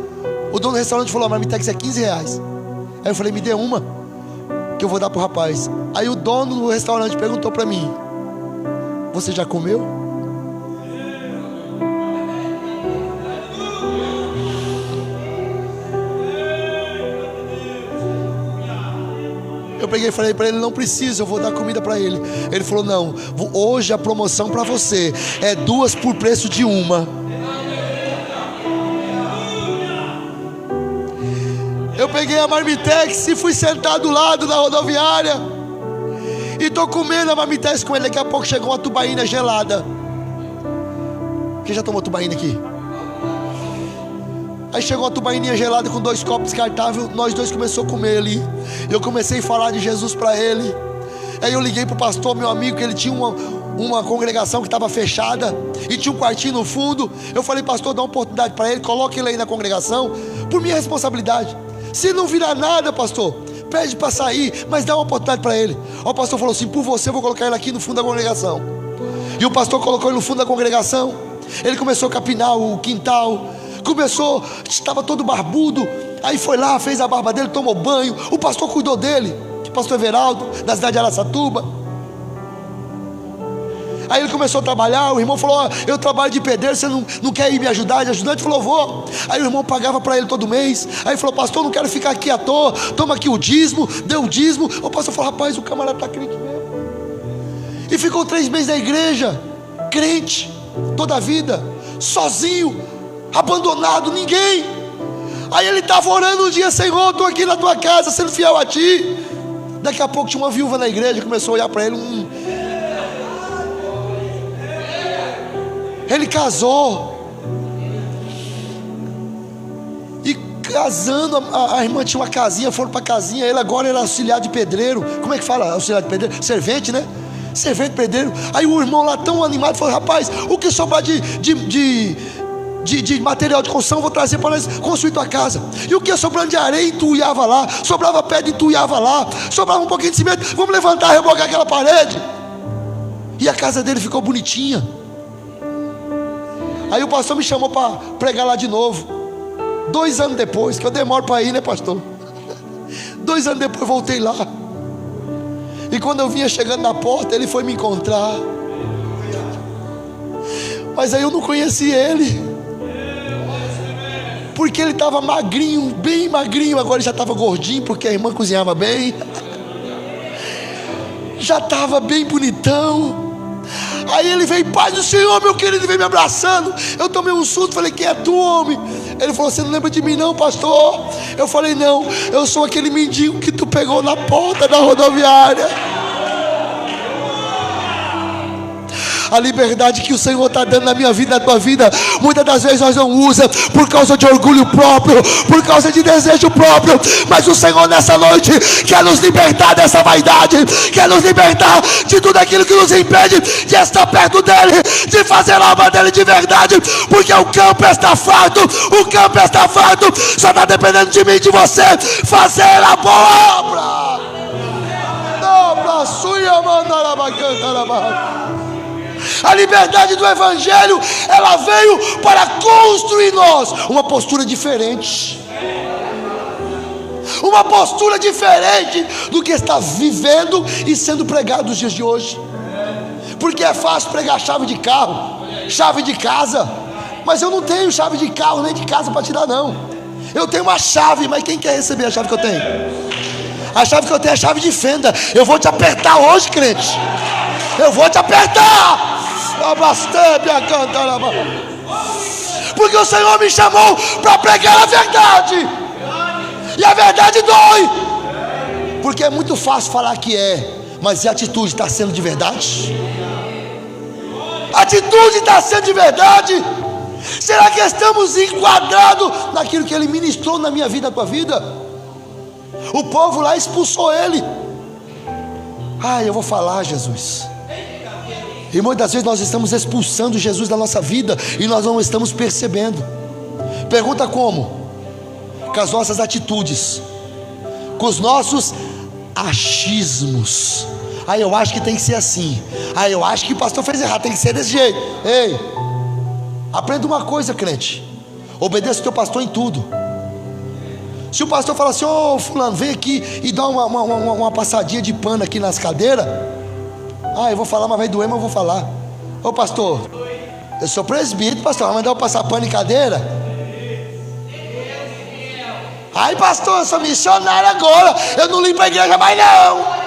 O dono do restaurante falou: a marmitex é 15 reais. Aí eu falei: me dê uma, que eu vou dar pro rapaz. Aí o dono do restaurante perguntou para mim: você já comeu? Eu peguei e falei para ele: não precisa, eu vou dar comida para ele. Ele falou: não, hoje a promoção para você é 2 por preço de uma. Eu peguei a marmitex e fui sentar do lado da rodoviária e tô comendo a marmitex com ele. Daqui a pouco chegou uma tubaína gelada. Quem já tomou tubaína aqui? Aí chegou uma tubaininha gelada com 2 copos descartáveis. Nós dois começamos a comer ali. Eu comecei a falar de Jesus para ele. Aí eu liguei pro pastor, meu amigo, que ele tinha uma congregação que estava fechada e tinha um quartinho no fundo. Eu falei: pastor, dá uma oportunidade para ele, coloque ele aí na congregação, por minha responsabilidade. Se não virar nada, pastor, pede para sair, mas dá uma oportunidade para ele. Aí o pastor falou assim: por você eu vou colocar ele aqui no fundo da congregação. E o pastor colocou ele no fundo da congregação. Ele começou a capinar o quintal. Estava todo barbudo. Aí foi lá, fez a barba dele, tomou banho. O pastor cuidou dele, o pastor Everaldo, da cidade de Araçatuba. Aí ele começou a trabalhar. O irmão falou: eu trabalho de pedreiro, você não quer ir me ajudar? O ajudante falou: vou. Aí o irmão pagava para ele todo mês. Aí ele falou: pastor, não quero ficar aqui à toa, toma aqui o dízimo. Deu o dízimo. O pastor falou: rapaz, o camarada está crente mesmo. E ficou 3 meses na igreja, crente, toda a vida, sozinho, abandonado, ninguém. Aí ele estava orando um dia: Senhor, estou aqui na tua casa, sendo fiel a ti. Daqui a pouco tinha uma viúva na igreja, começou a olhar para ele. Ele casou. E casando, a irmã tinha uma casinha, foram para a casinha. Ele agora era auxiliar de pedreiro. Como é que fala auxiliar de pedreiro? Servente, né? Servente pedreiro. Aí o irmão lá tão animado falou: rapaz, o que sobrar de material de construção, vou trazer para nós construir tua casa. E o que sobrando de areia, entulhava lá. Sobrava pedra, entulhava lá. Sobrava um pouquinho de cimento, vamos levantar, rebocar aquela parede. E a casa dele ficou bonitinha. Aí o pastor me chamou para pregar lá de novo. 2 anos depois, que eu demoro para ir, né, pastor? 2 anos depois voltei lá. E quando eu vinha chegando na porta, ele foi me encontrar. Mas aí eu não conheci ele, porque ele estava magrinho, bem magrinho. Agora ele já estava gordinho, porque a irmã cozinhava bem. Já estava bem bonitão. Aí ele veio: paz do Senhor, meu querido, veio me abraçando. Eu tomei um susto, falei: quem é tu, homem? Ele falou: você não lembra de mim não, pastor? Eu falei: não, eu sou aquele mendigo que tu pegou na porta da rodoviária. A liberdade que o Senhor está dando na minha vida, na tua vida, muitas das vezes nós não usamos por causa de orgulho próprio, por causa de desejo próprio. Mas o Senhor nessa noite quer nos libertar dessa vaidade, quer nos libertar de tudo aquilo que nos impede de estar perto dEle, de fazer a obra dEle de verdade. Porque o campo está farto, o campo está farto. Só está dependendo de mim e de você fazer a boa obra. A liberdade do Evangelho, ela veio para construir em nós uma postura diferente. Uma postura diferente do que está vivendo e sendo pregado nos dias de hoje. Porque é fácil pregar chave de carro, chave de casa, mas eu não tenho chave de carro nem de casa para te dar, não. Eu tenho uma chave, mas quem quer receber a chave que eu tenho? A chave que eu tenho é a chave de fenda. Eu vou te apertar hoje, crente. Eu vou te apertar. Porque o Senhor me chamou para pregar a verdade. E a verdade dói. Porque é muito fácil falar que é, Mas e a atitude está sendo de verdade? A atitude está sendo de verdade? Será que estamos enquadrados naquilo que Ele ministrou na minha vida, na tua vida? O povo lá expulsou Ele. Eu vou falar, Jesus. E muitas vezes nós estamos expulsando Jesus da nossa vida e nós não estamos percebendo. Pergunta como? Com as nossas atitudes, com os nossos achismos. Eu acho que tem que ser assim. Eu acho que o pastor fez errado, tem que ser desse jeito. Ei, aprenda uma coisa, crente: obedeça o teu pastor em tudo. Se o pastor fala assim: ô fulano, vem aqui e dá uma passadinha de pano aqui nas cadeiras, eu vou falar, mas vai doer, mas eu vou falar. Ô pastor, eu sou presbítero, pastor, vai mandar eu passar pano em cadeira? Pastor, eu sou missionário agora, eu não limpo a igreja mais não.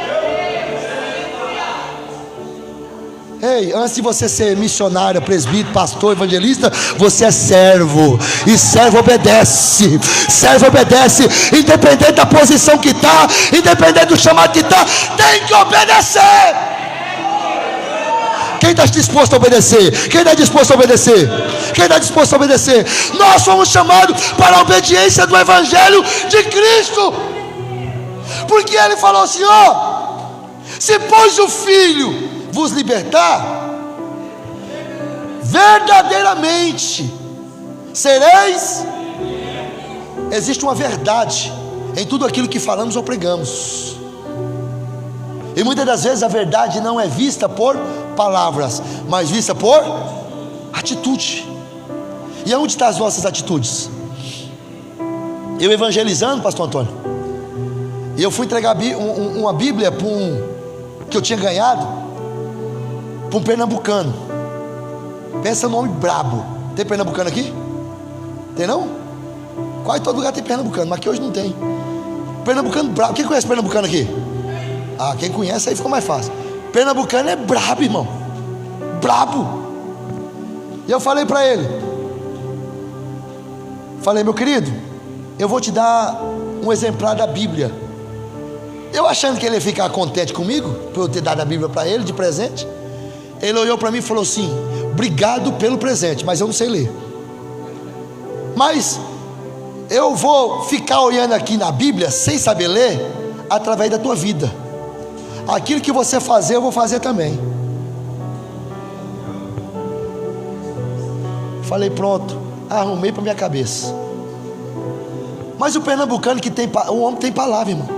Ei, antes de você ser missionário, presbítero, pastor, evangelista, você é servo. E servo obedece. Servo obedece, independente da posição que está, independente do chamado que está, tem que obedecer. Quem está disposto a obedecer? Quem está disposto a obedecer? Quem está disposto a obedecer? Nós fomos chamados para a obediência do Evangelho de Cristo. Porque Ele falou assim: se pois o Filho vos libertar, verdadeiramente sereis. Existe uma verdade em tudo aquilo que falamos ou pregamos. E muitas das vezes a verdade não é vista por palavras, mas vista por atitude. E aonde estão as nossas atitudes? Eu evangelizando, pastor Antônio, e eu fui entregar uma Bíblia para que eu tinha ganhado para um pernambucano. Pensa no nome brabo. Tem pernambucano aqui? Tem não? Quase todo lugar tem pernambucano, mas aqui hoje não tem. Pernambucano brabo. Quem conhece pernambucano aqui? Quem conhece aí ficou mais fácil. Pernambucano é brabo, irmão. Brabo. E eu falei para ele, meu querido, eu vou te dar um exemplar da Bíblia. Eu achando que ele ia ficar contente comigo por eu ter dado a Bíblia para ele de presente. Ele olhou para mim e falou assim: obrigado pelo presente, mas eu não sei ler. Mas eu vou ficar olhando aqui na Bíblia sem saber ler, através da tua vida. Aquilo que você fazer, eu vou fazer também. Falei, pronto, arrumei para minha cabeça. Mas o pernambucano o homem tem palavra, irmão.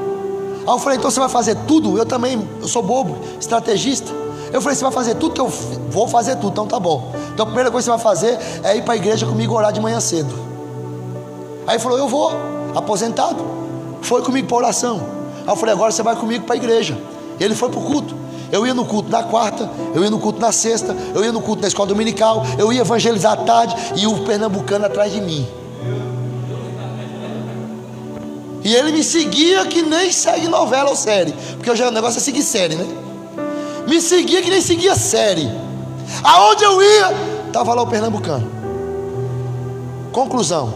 Aí eu falei, então você vai fazer tudo? Eu também, eu sou bobo, estrategista. Eu falei, você vai fazer tudo que eu vou fazer tudo, então tá bom. Então a primeira coisa que você vai fazer é ir para a igreja comigo orar de manhã cedo. Aí ele falou, eu vou, aposentado. Foi comigo para oração. Aí eu falei, agora você vai comigo para a igreja. Ele foi para o culto. Eu ia no culto na quarta, eu ia no culto na sexta, eu ia no culto na escola dominical, eu ia evangelizar à tarde e o pernambucano atrás de mim. E ele me seguia que nem segue novela ou série, porque hoje o negócio é seguir série, né? Me seguia que nem seguia série. Aonde eu ia, estava lá o pernambucano. Conclusão: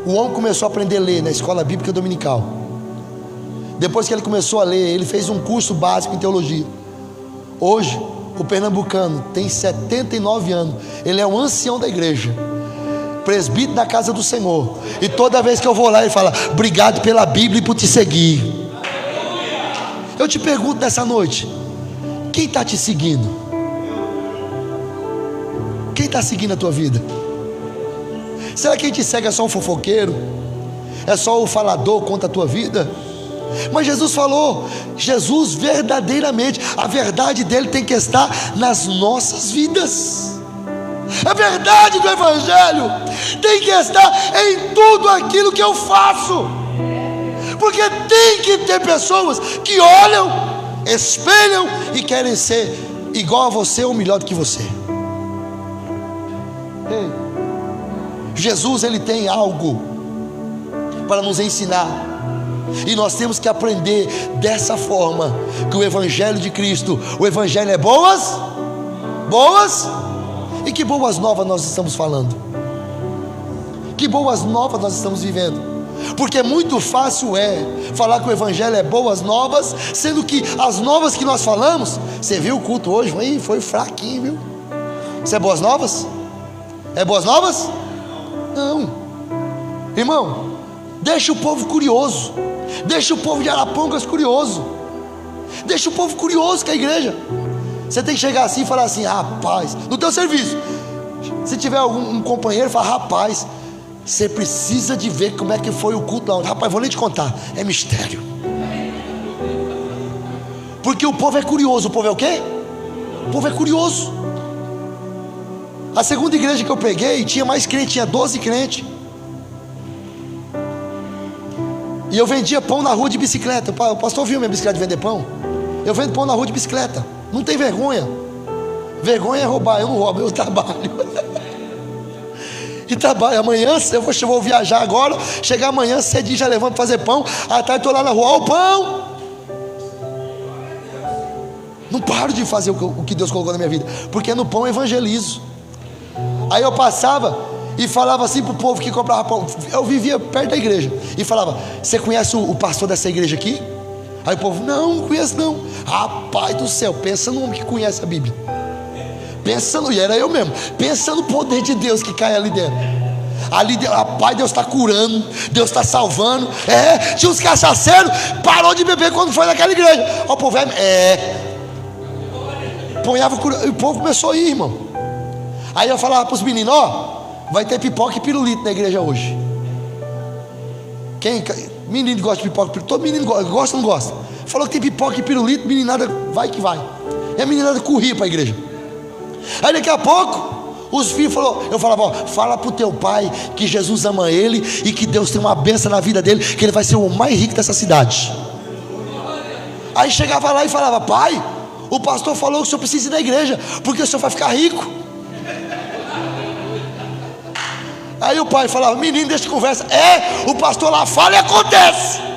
o homem começou a aprender a ler na escola bíblica dominical. Depois que ele começou a ler, ele fez um curso básico em teologia. Hoje, o pernambucano tem 79 anos. Ele é um ancião da igreja, presbítero da casa do Senhor. E toda vez que eu vou lá, ele fala, obrigado pela Bíblia e por te seguir. Eu te pergunto nessa noite, quem está te seguindo? Quem está seguindo a tua vida? Será que quem te segue é só um fofoqueiro? É só o falador contra a tua vida? Mas Jesus falou, Jesus verdadeiramente, a verdade dele tem que estar nas nossas vidas. A verdade do Evangelho tem que estar em tudo aquilo que eu faço. Porque tem que ter pessoas que olham, espelham e querem ser igual a você ou melhor do que você. Ei, Jesus, ele tem algo para nos ensinar. E nós temos que aprender dessa forma, que o Evangelho de Cristo, o Evangelho é boas. E que boas novas nós estamos falando? Que boas novas nós estamos vivendo? Porque muito fácil falar que o evangelho é boas novas, sendo que as novas que nós falamos, você viu o culto hoje, foi fraquinho, viu? Isso é boas novas? É boas novas? Não. Irmão, deixa o povo curioso, deixa o povo de Arapongas curioso, deixa o povo curioso com a igreja. Você tem que chegar assim e falar assim: rapaz, no teu serviço, se tiver um companheiro, fala: rapaz, você precisa de ver como é que foi o culto lá. Rapaz, vou nem te contar, é mistério. Porque o povo é curioso. O povo é o quê? O povo é curioso. A segunda igreja que eu peguei tinha mais crente, tinha 12 crentes. E eu vendia pão na rua de bicicleta. O pastor viu minha bicicleta de vender pão? Eu vendo pão na rua de bicicleta. Não tem vergonha. Vergonha é roubar, eu não roubo, eu trabalho. E trabalho. Amanhã eu vou viajar agora. Chegar amanhã cedinho, já levanto para fazer pão. À tarde estou lá na rua: ó, o pão. Não paro de fazer o que Deus colocou na minha vida, porque no pão eu evangelizo. Aí eu passava e falava assim para o povo que comprava pão. Eu vivia perto da igreja e falava: você conhece o pastor dessa igreja aqui? Aí o povo: não conheço não. Rapaz do céu, pensa no homem que conhece a Bíblia. E era eu mesmo, pensa no poder de Deus que cai ali dentro. Ali, rapaz, Deus está curando, Deus está salvando. Tinha uns cachaceiros, parou de beber quando foi naquela igreja. Ó, o povo ponhava, e o povo começou a ir, irmão. Aí eu falava para os meninos: ó, vai ter pipoca e pirulito na igreja hoje. Menino gosta de pipoca e pirulito? Todo menino gosta ou não gosta? Falou que tem pipoca e pirulito, meninada vai que vai. E a meninada corria para a igreja. Aí daqui a pouco os filhos eu falava: ó, fala pro teu pai que Jesus ama ele e que Deus tem uma bênção na vida dele, que ele vai ser o mais rico dessa cidade. Aí chegava lá e falava: pai, o pastor falou que o senhor precisa ir na igreja, porque o senhor vai ficar rico. Aí o pai falava: menino, deixa de conversa. O pastor lá fala e acontece.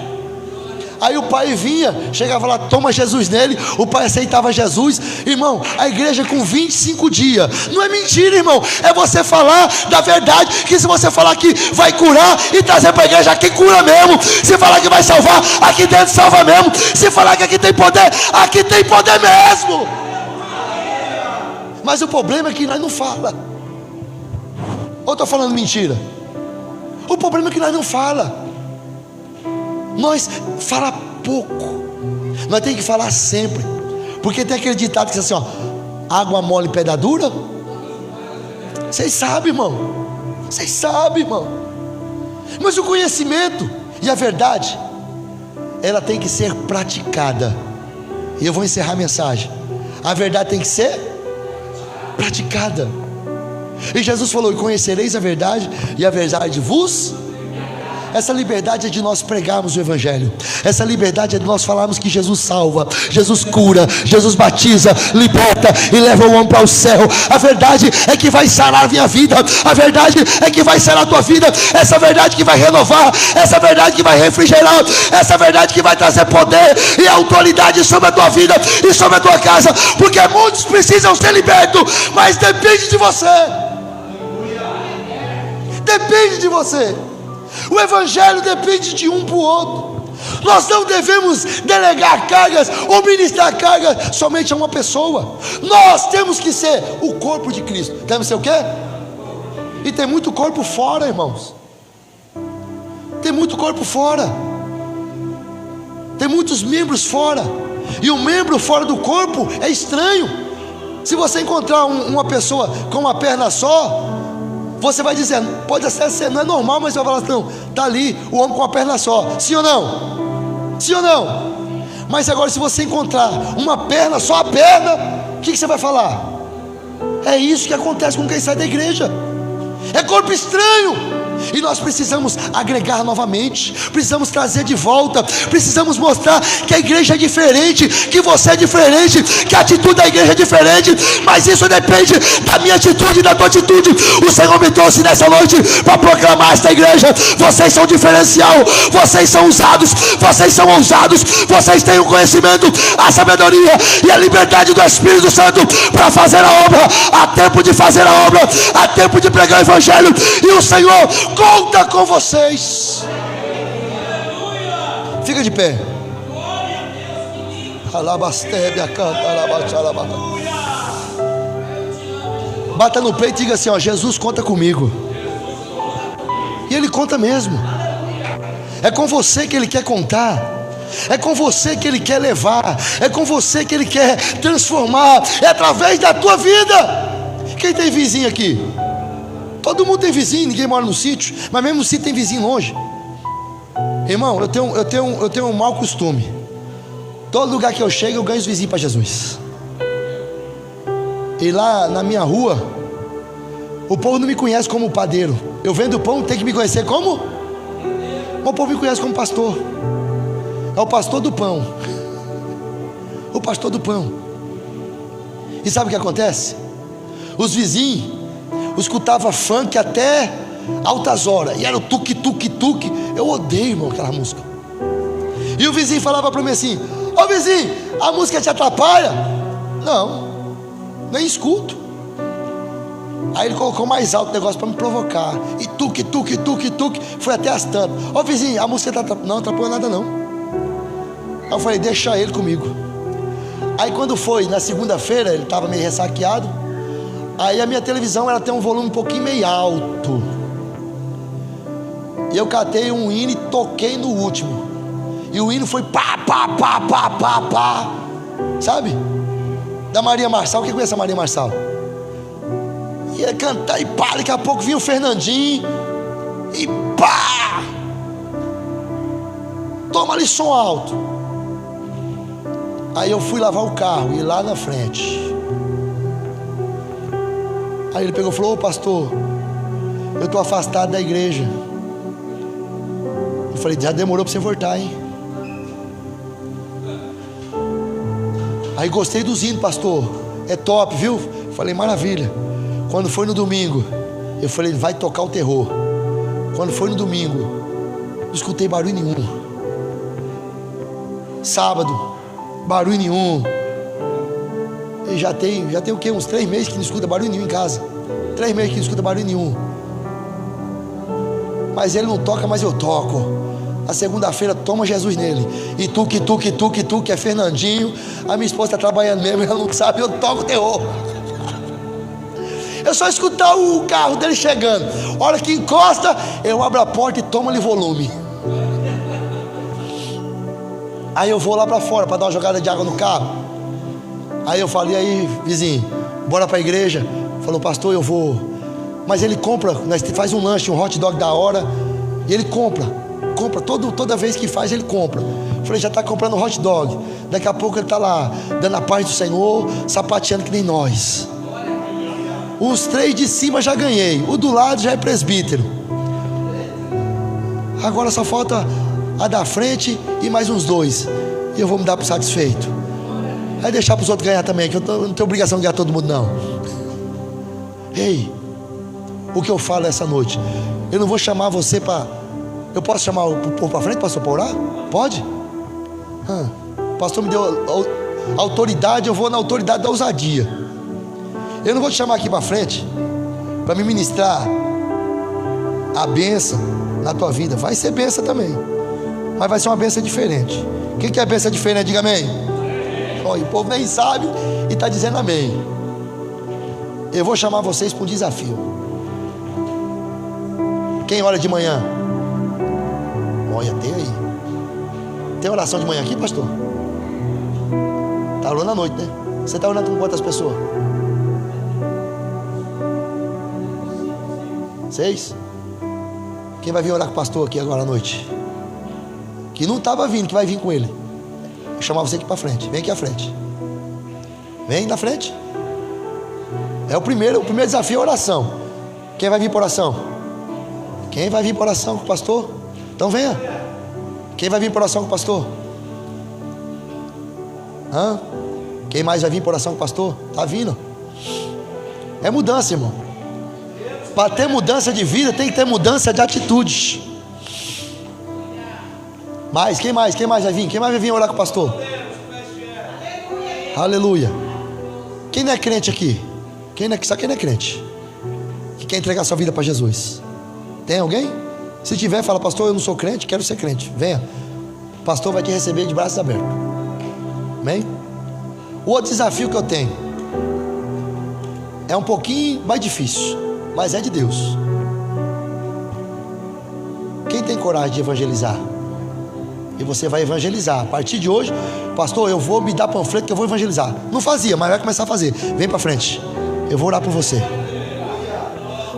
Aí o pai vinha, chegava lá, toma Jesus nele. O pai aceitava Jesus. Irmão, a igreja com 25 dias. Não é mentira, irmão, é você falar da verdade. Que se você falar que vai curar e trazer para a igreja, aqui cura mesmo. Se falar que vai salvar, aqui dentro salva mesmo. Se falar que aqui tem poder mesmo. Mas o problema é que nós não fala. Ou estou falando mentira? O problema é que nós não fala. Nós fala pouco. Nós temos que falar sempre. Porque tem aquele ditado que diz assim, ó: água mole em pedra dura. Vocês sabem, irmão. Vocês sabem, irmão. Mas o conhecimento e a verdade, ela tem que ser praticada. E eu vou encerrar a mensagem. A verdade tem que ser praticada. E Jesus falou: e conhecereis a verdade, e a verdade vos... Essa liberdade é de nós pregarmos o evangelho. Essa liberdade é de nós falarmos que Jesus salva, Jesus cura, Jesus batiza, liberta e leva o homem para o céu. A verdade é que vai sarar a minha vida. A verdade é que vai sarar a tua vida. Essa verdade que vai renovar. Essa verdade que vai refrigerar. Essa verdade que vai trazer poder e autoridade sobre a tua vida e sobre a tua casa. Porque muitos precisam ser libertos, mas depende de você. Depende de você. O evangelho depende de um para o outro. Nós não devemos delegar cargas ou ministrar cargas somente a uma pessoa. Nós temos que ser o corpo de Cristo. Temos que ser o quê? E tem muito corpo fora, irmãos. Tem muito corpo fora. Tem muitos membros fora. E um membro fora do corpo é estranho. Se você encontrar uma pessoa com uma perna só, você vai dizer, pode até ser, não é normal, mas você vai falar assim, não, está ali o homem com a perna só. Sim ou não? Sim ou não? Mas agora, se você encontrar uma perna, só a perna, o que você vai falar? É isso que acontece com quem sai da igreja. É corpo estranho. E nós precisamos agregar novamente, precisamos trazer de volta, precisamos mostrar que a igreja é diferente, que você é diferente, que a atitude da igreja é diferente. Mas isso depende da minha atitude e da tua atitude. O Senhor me trouxe nessa noite para proclamar esta igreja. Vocês são diferencial, vocês são usados, vocês são ousados, vocês têm o conhecimento, a sabedoria e a liberdade do Espírito Santo para fazer a obra. Há tempo de fazer a obra, há tempo de pregar o evangelho, e o Senhor conta com vocês. Fica de pé. Bata no peito e diga assim, ó: Jesus conta comigo. E Ele conta mesmo. É com você que Ele quer contar. É com você que Ele quer levar. É com você que Ele quer transformar. É através da tua vida. Quem tem vizinho aqui? Todo mundo tem vizinho, ninguém mora no sítio. Mas mesmo no sítio tem vizinho longe. Irmão, eu tenho um mau costume. Todo lugar que eu chego eu ganho os vizinhos para Jesus. E lá na minha rua, o povo não me conhece como padeiro. Eu vendo pão, tem que me conhecer como? O povo me conhece como pastor. É o pastor do pão. O pastor do pão. E sabe o que acontece? Os vizinhos escutavam funk até altas horas. E era o tuque, tuque, tuque. Eu odeio, irmão, aquela música. E o vizinho falava para mim assim: ô vizinho, a música te atrapalha? Não, nem escuto. Aí ele colocou mais alto o negócio para me provocar. E tuque, tuque, tuque, tuque. Foi até as tantas. Ô vizinho, a música tá atrapalhando? Não atrapalhou nada não. Aí eu falei: deixa ele comigo. Aí quando foi na segunda-feira, ele estava meio ressaqueado. Aí a minha televisão, ela tem um volume um pouquinho meio alto. E eu catei um hino e toquei no último. E o hino foi pá, pá, pá, pá, pá, pá. Sabe? Da Maria Marçal. Quem conhece a Maria Marçal? Ia cantar e pá, daqui a pouco vinha o Fernandinho. E pá! Toma ali som alto. Aí eu fui lavar o carro, e lá na frente. Aí ele pegou e falou: ô pastor, eu estou afastado da igreja. Eu falei: já demorou para você voltar, hein? Aí gostei dos hinos, pastor, é top, viu? Eu falei: maravilha. Quando foi no domingo, eu falei: vai tocar o terror. Quando foi no domingo, não escutei barulho nenhum. Sábado, barulho nenhum. E já tem o quê? Uns 3 meses que não escuta barulho nenhum em casa. 3 meses que não escuta barulho nenhum. Mas ele não toca, mas eu toco. Na segunda-feira, toma Jesus nele. E tuque, tuque, tuque, tuque, é Fernandinho. A minha esposa está trabalhando mesmo, ela não sabe, eu toco terror. Eu só escutar o carro dele chegando. A hora que encosta, eu abro a porta e tomo ali volume. Aí eu vou lá para fora para dar uma jogada de água no carro. Aí eu falei: aí vizinho, bora para a igreja? Falou: pastor, eu vou. Mas ele compra, nós faz um lanche, um hot dog da hora. E ele compra toda vez que faz ele compra. Falei: já está comprando hot dog. Daqui a pouco ele está lá, dando a paz do Senhor, sapateando que nem nós. Os 3 de cima já ganhei, o do lado já é presbítero. Agora só falta a da frente e mais uns 2. E eu vou me dar por satisfeito. Aí deixar para os outros ganhar também, que eu não tenho obrigação de ganhar todo mundo não. Ei, o que eu falo essa noite? Eu não vou chamar você para... Eu posso chamar o povo para frente, pastor, para orar? Pode? O pastor me deu autoridade, eu vou na autoridade da ousadia. Eu não vou te chamar aqui para frente para me ministrar a bênção na tua vida. Vai ser bênção também, mas vai ser uma bênção diferente. O que é bênção diferente? Diga amém. O povo nem sabe e está dizendo amém. Eu vou chamar vocês para um desafio. Quem ora de manhã? Olha, tem aí. Tem oração de manhã aqui, pastor? Está orando à noite, né? Você está orando com quantas pessoas? 6? Quem vai vir orar com o pastor aqui agora à noite? Que não estava vindo, que vai vir com ele. Vou chamar você aqui para frente. Vem aqui à frente. Vem na frente. O primeiro desafio é a oração. Quem vai vir para oração? Quem vai vir para oração com o pastor? Então venha. Quem vai vir para oração com o pastor? Quem mais vai vir para oração com o pastor? Está vindo. É mudança, irmão. Para ter mudança de vida, tem que ter mudança de atitudes. Quem mais vai vir? Quem mais vai vir orar com o pastor? Aleluia. Quem não é crente aqui? Só quem não é crente, que quer entregar sua vida para Jesus. Tem alguém? Se tiver, fala: pastor, eu não sou crente, quero ser crente. Venha. o pastor vai te receber de braços abertos. Amém? O outro desafio que eu tenho é um pouquinho mais difícil, mas é de Deus. Quem tem coragem de evangelizar? E você vai evangelizar. A partir de hoje, pastor, eu vou me dar panfleto que eu vou evangelizar. Não fazia, mas vai começar a fazer. Vem para frente, eu vou orar por você.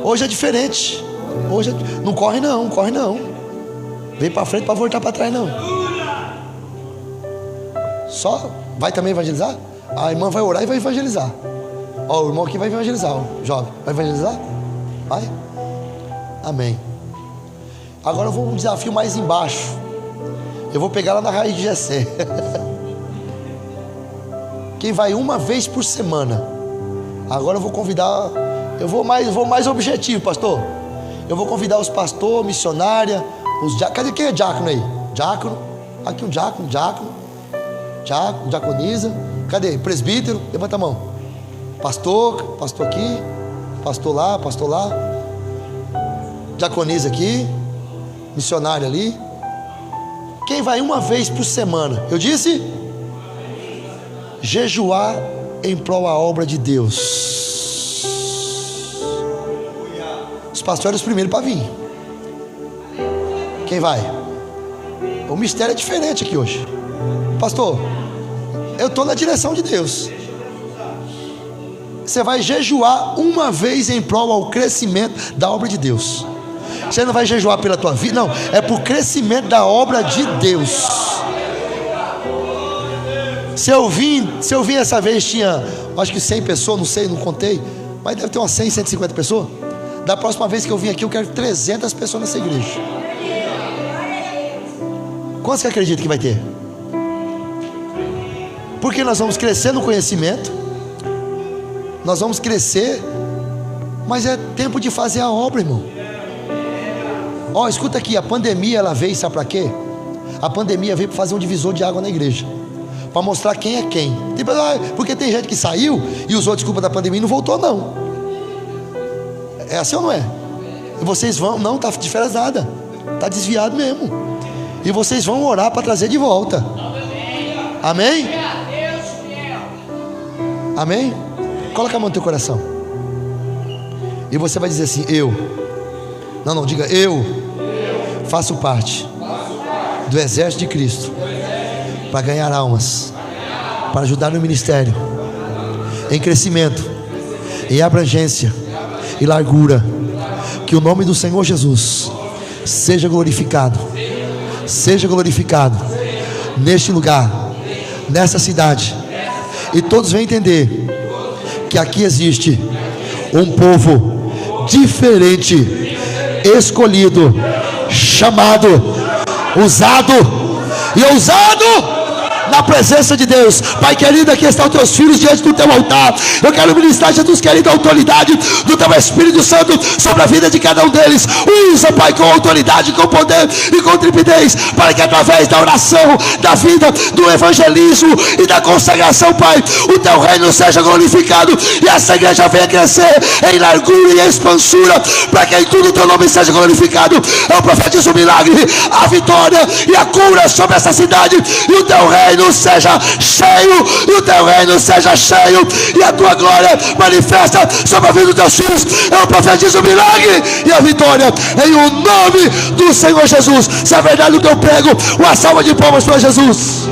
Hoje é diferente. Hoje não corre não, corre não. Vem para frente para voltar para trás não. Só vai também evangelizar? A irmã vai orar e vai evangelizar. Ó, o irmão aqui vai evangelizar, o jovem. Vai evangelizar? Vai? Amém. Agora eu vou um desafio mais embaixo. Eu vou pegar lá na raiz de Jessé. Quem vai uma vez por semana. Agora eu vou convidar. Eu vou mais objetivo, pastor. Eu vou convidar os pastores, missionária, os cadê quem é diácono aí? Diácono. Aqui um diácono, diaconisa. Cadê? Presbítero, levanta a mão. Pastor aqui, pastor lá. Diaconisa aqui, missionário ali. Quem vai uma vez por semana? Eu disse? Jejuar em prol da obra de Deus. Os pastores os primeiros para vir. Quem vai? O mistério é diferente aqui hoje. Pastor, eu estou na direção de Deus. Você vai jejuar uma vez em prol ao crescimento da obra de Deus. Você não vai jejuar pela tua vida, não. É por crescimento da obra de Deus. Se eu vim essa vez, tinha acho que 100 pessoas, não sei, não contei, mas deve ter umas 100, 150 pessoas. Da próxima vez que eu vim aqui, eu quero 300 pessoas nessa igreja. Quantos que acreditam que vai ter? Porque nós vamos crescer no conhecimento, nós vamos crescer, mas é tempo de fazer a obra, irmão. Ó, escuta aqui, a pandemia ela veio, sabe para quê? A pandemia veio para fazer um divisor de água na igreja, para mostrar quem é quem. Porque tem gente que saiu e usou a desculpa da pandemia e não voltou, não. É assim ou não é? E vocês vão, não, tá de férias nada, tá desviado mesmo. E vocês vão orar para trazer de volta. Amém? Amém? Coloca a mão no teu coração. E você vai dizer assim: diga eu faço parte do exército de Cristo para ganhar almas, para ajudar no ministério, em crescimento, em abrangência e largura. Que o nome do Senhor Jesus seja glorificado neste lugar, nessa cidade, e todos vão entender que aqui existe um povo diferente, escolhido, chamado, usado e ousado na presença de Deus. Pai querido, aqui estão os teus filhos diante do teu altar. Eu quero ministrar, Jesus querido, a autoridade do teu Espírito Santo sobre a vida de cada um deles. Usa, Pai, com autoridade, com poder e com trepidez, para que através da oração, da vida, do evangelismo e da consagração, Pai, o teu reino seja glorificado e essa igreja venha crescer em largura e em expansura, para que em tudo o teu nome seja glorificado. Eu profetizo o milagre, a vitória e a cura sobre essa cidade, e o teu reino seja cheio, e o teu reino seja cheio, e a tua glória manifesta sobre a vida dos teus filhos. Eu profetizo o milagre e a vitória em o nome do Senhor Jesus. Se é verdade o que eu prego, uma salva de palmas para Jesus.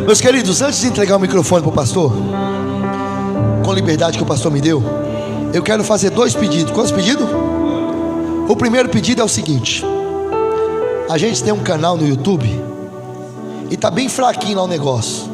Meus queridos, antes de entregar o microfone para o pastor, com liberdade que o pastor me deu, eu quero fazer 2 pedidos. Quantos pedidos? O primeiro pedido é o seguinte: a gente tem um canal no YouTube e está bem fraquinho lá o negócio.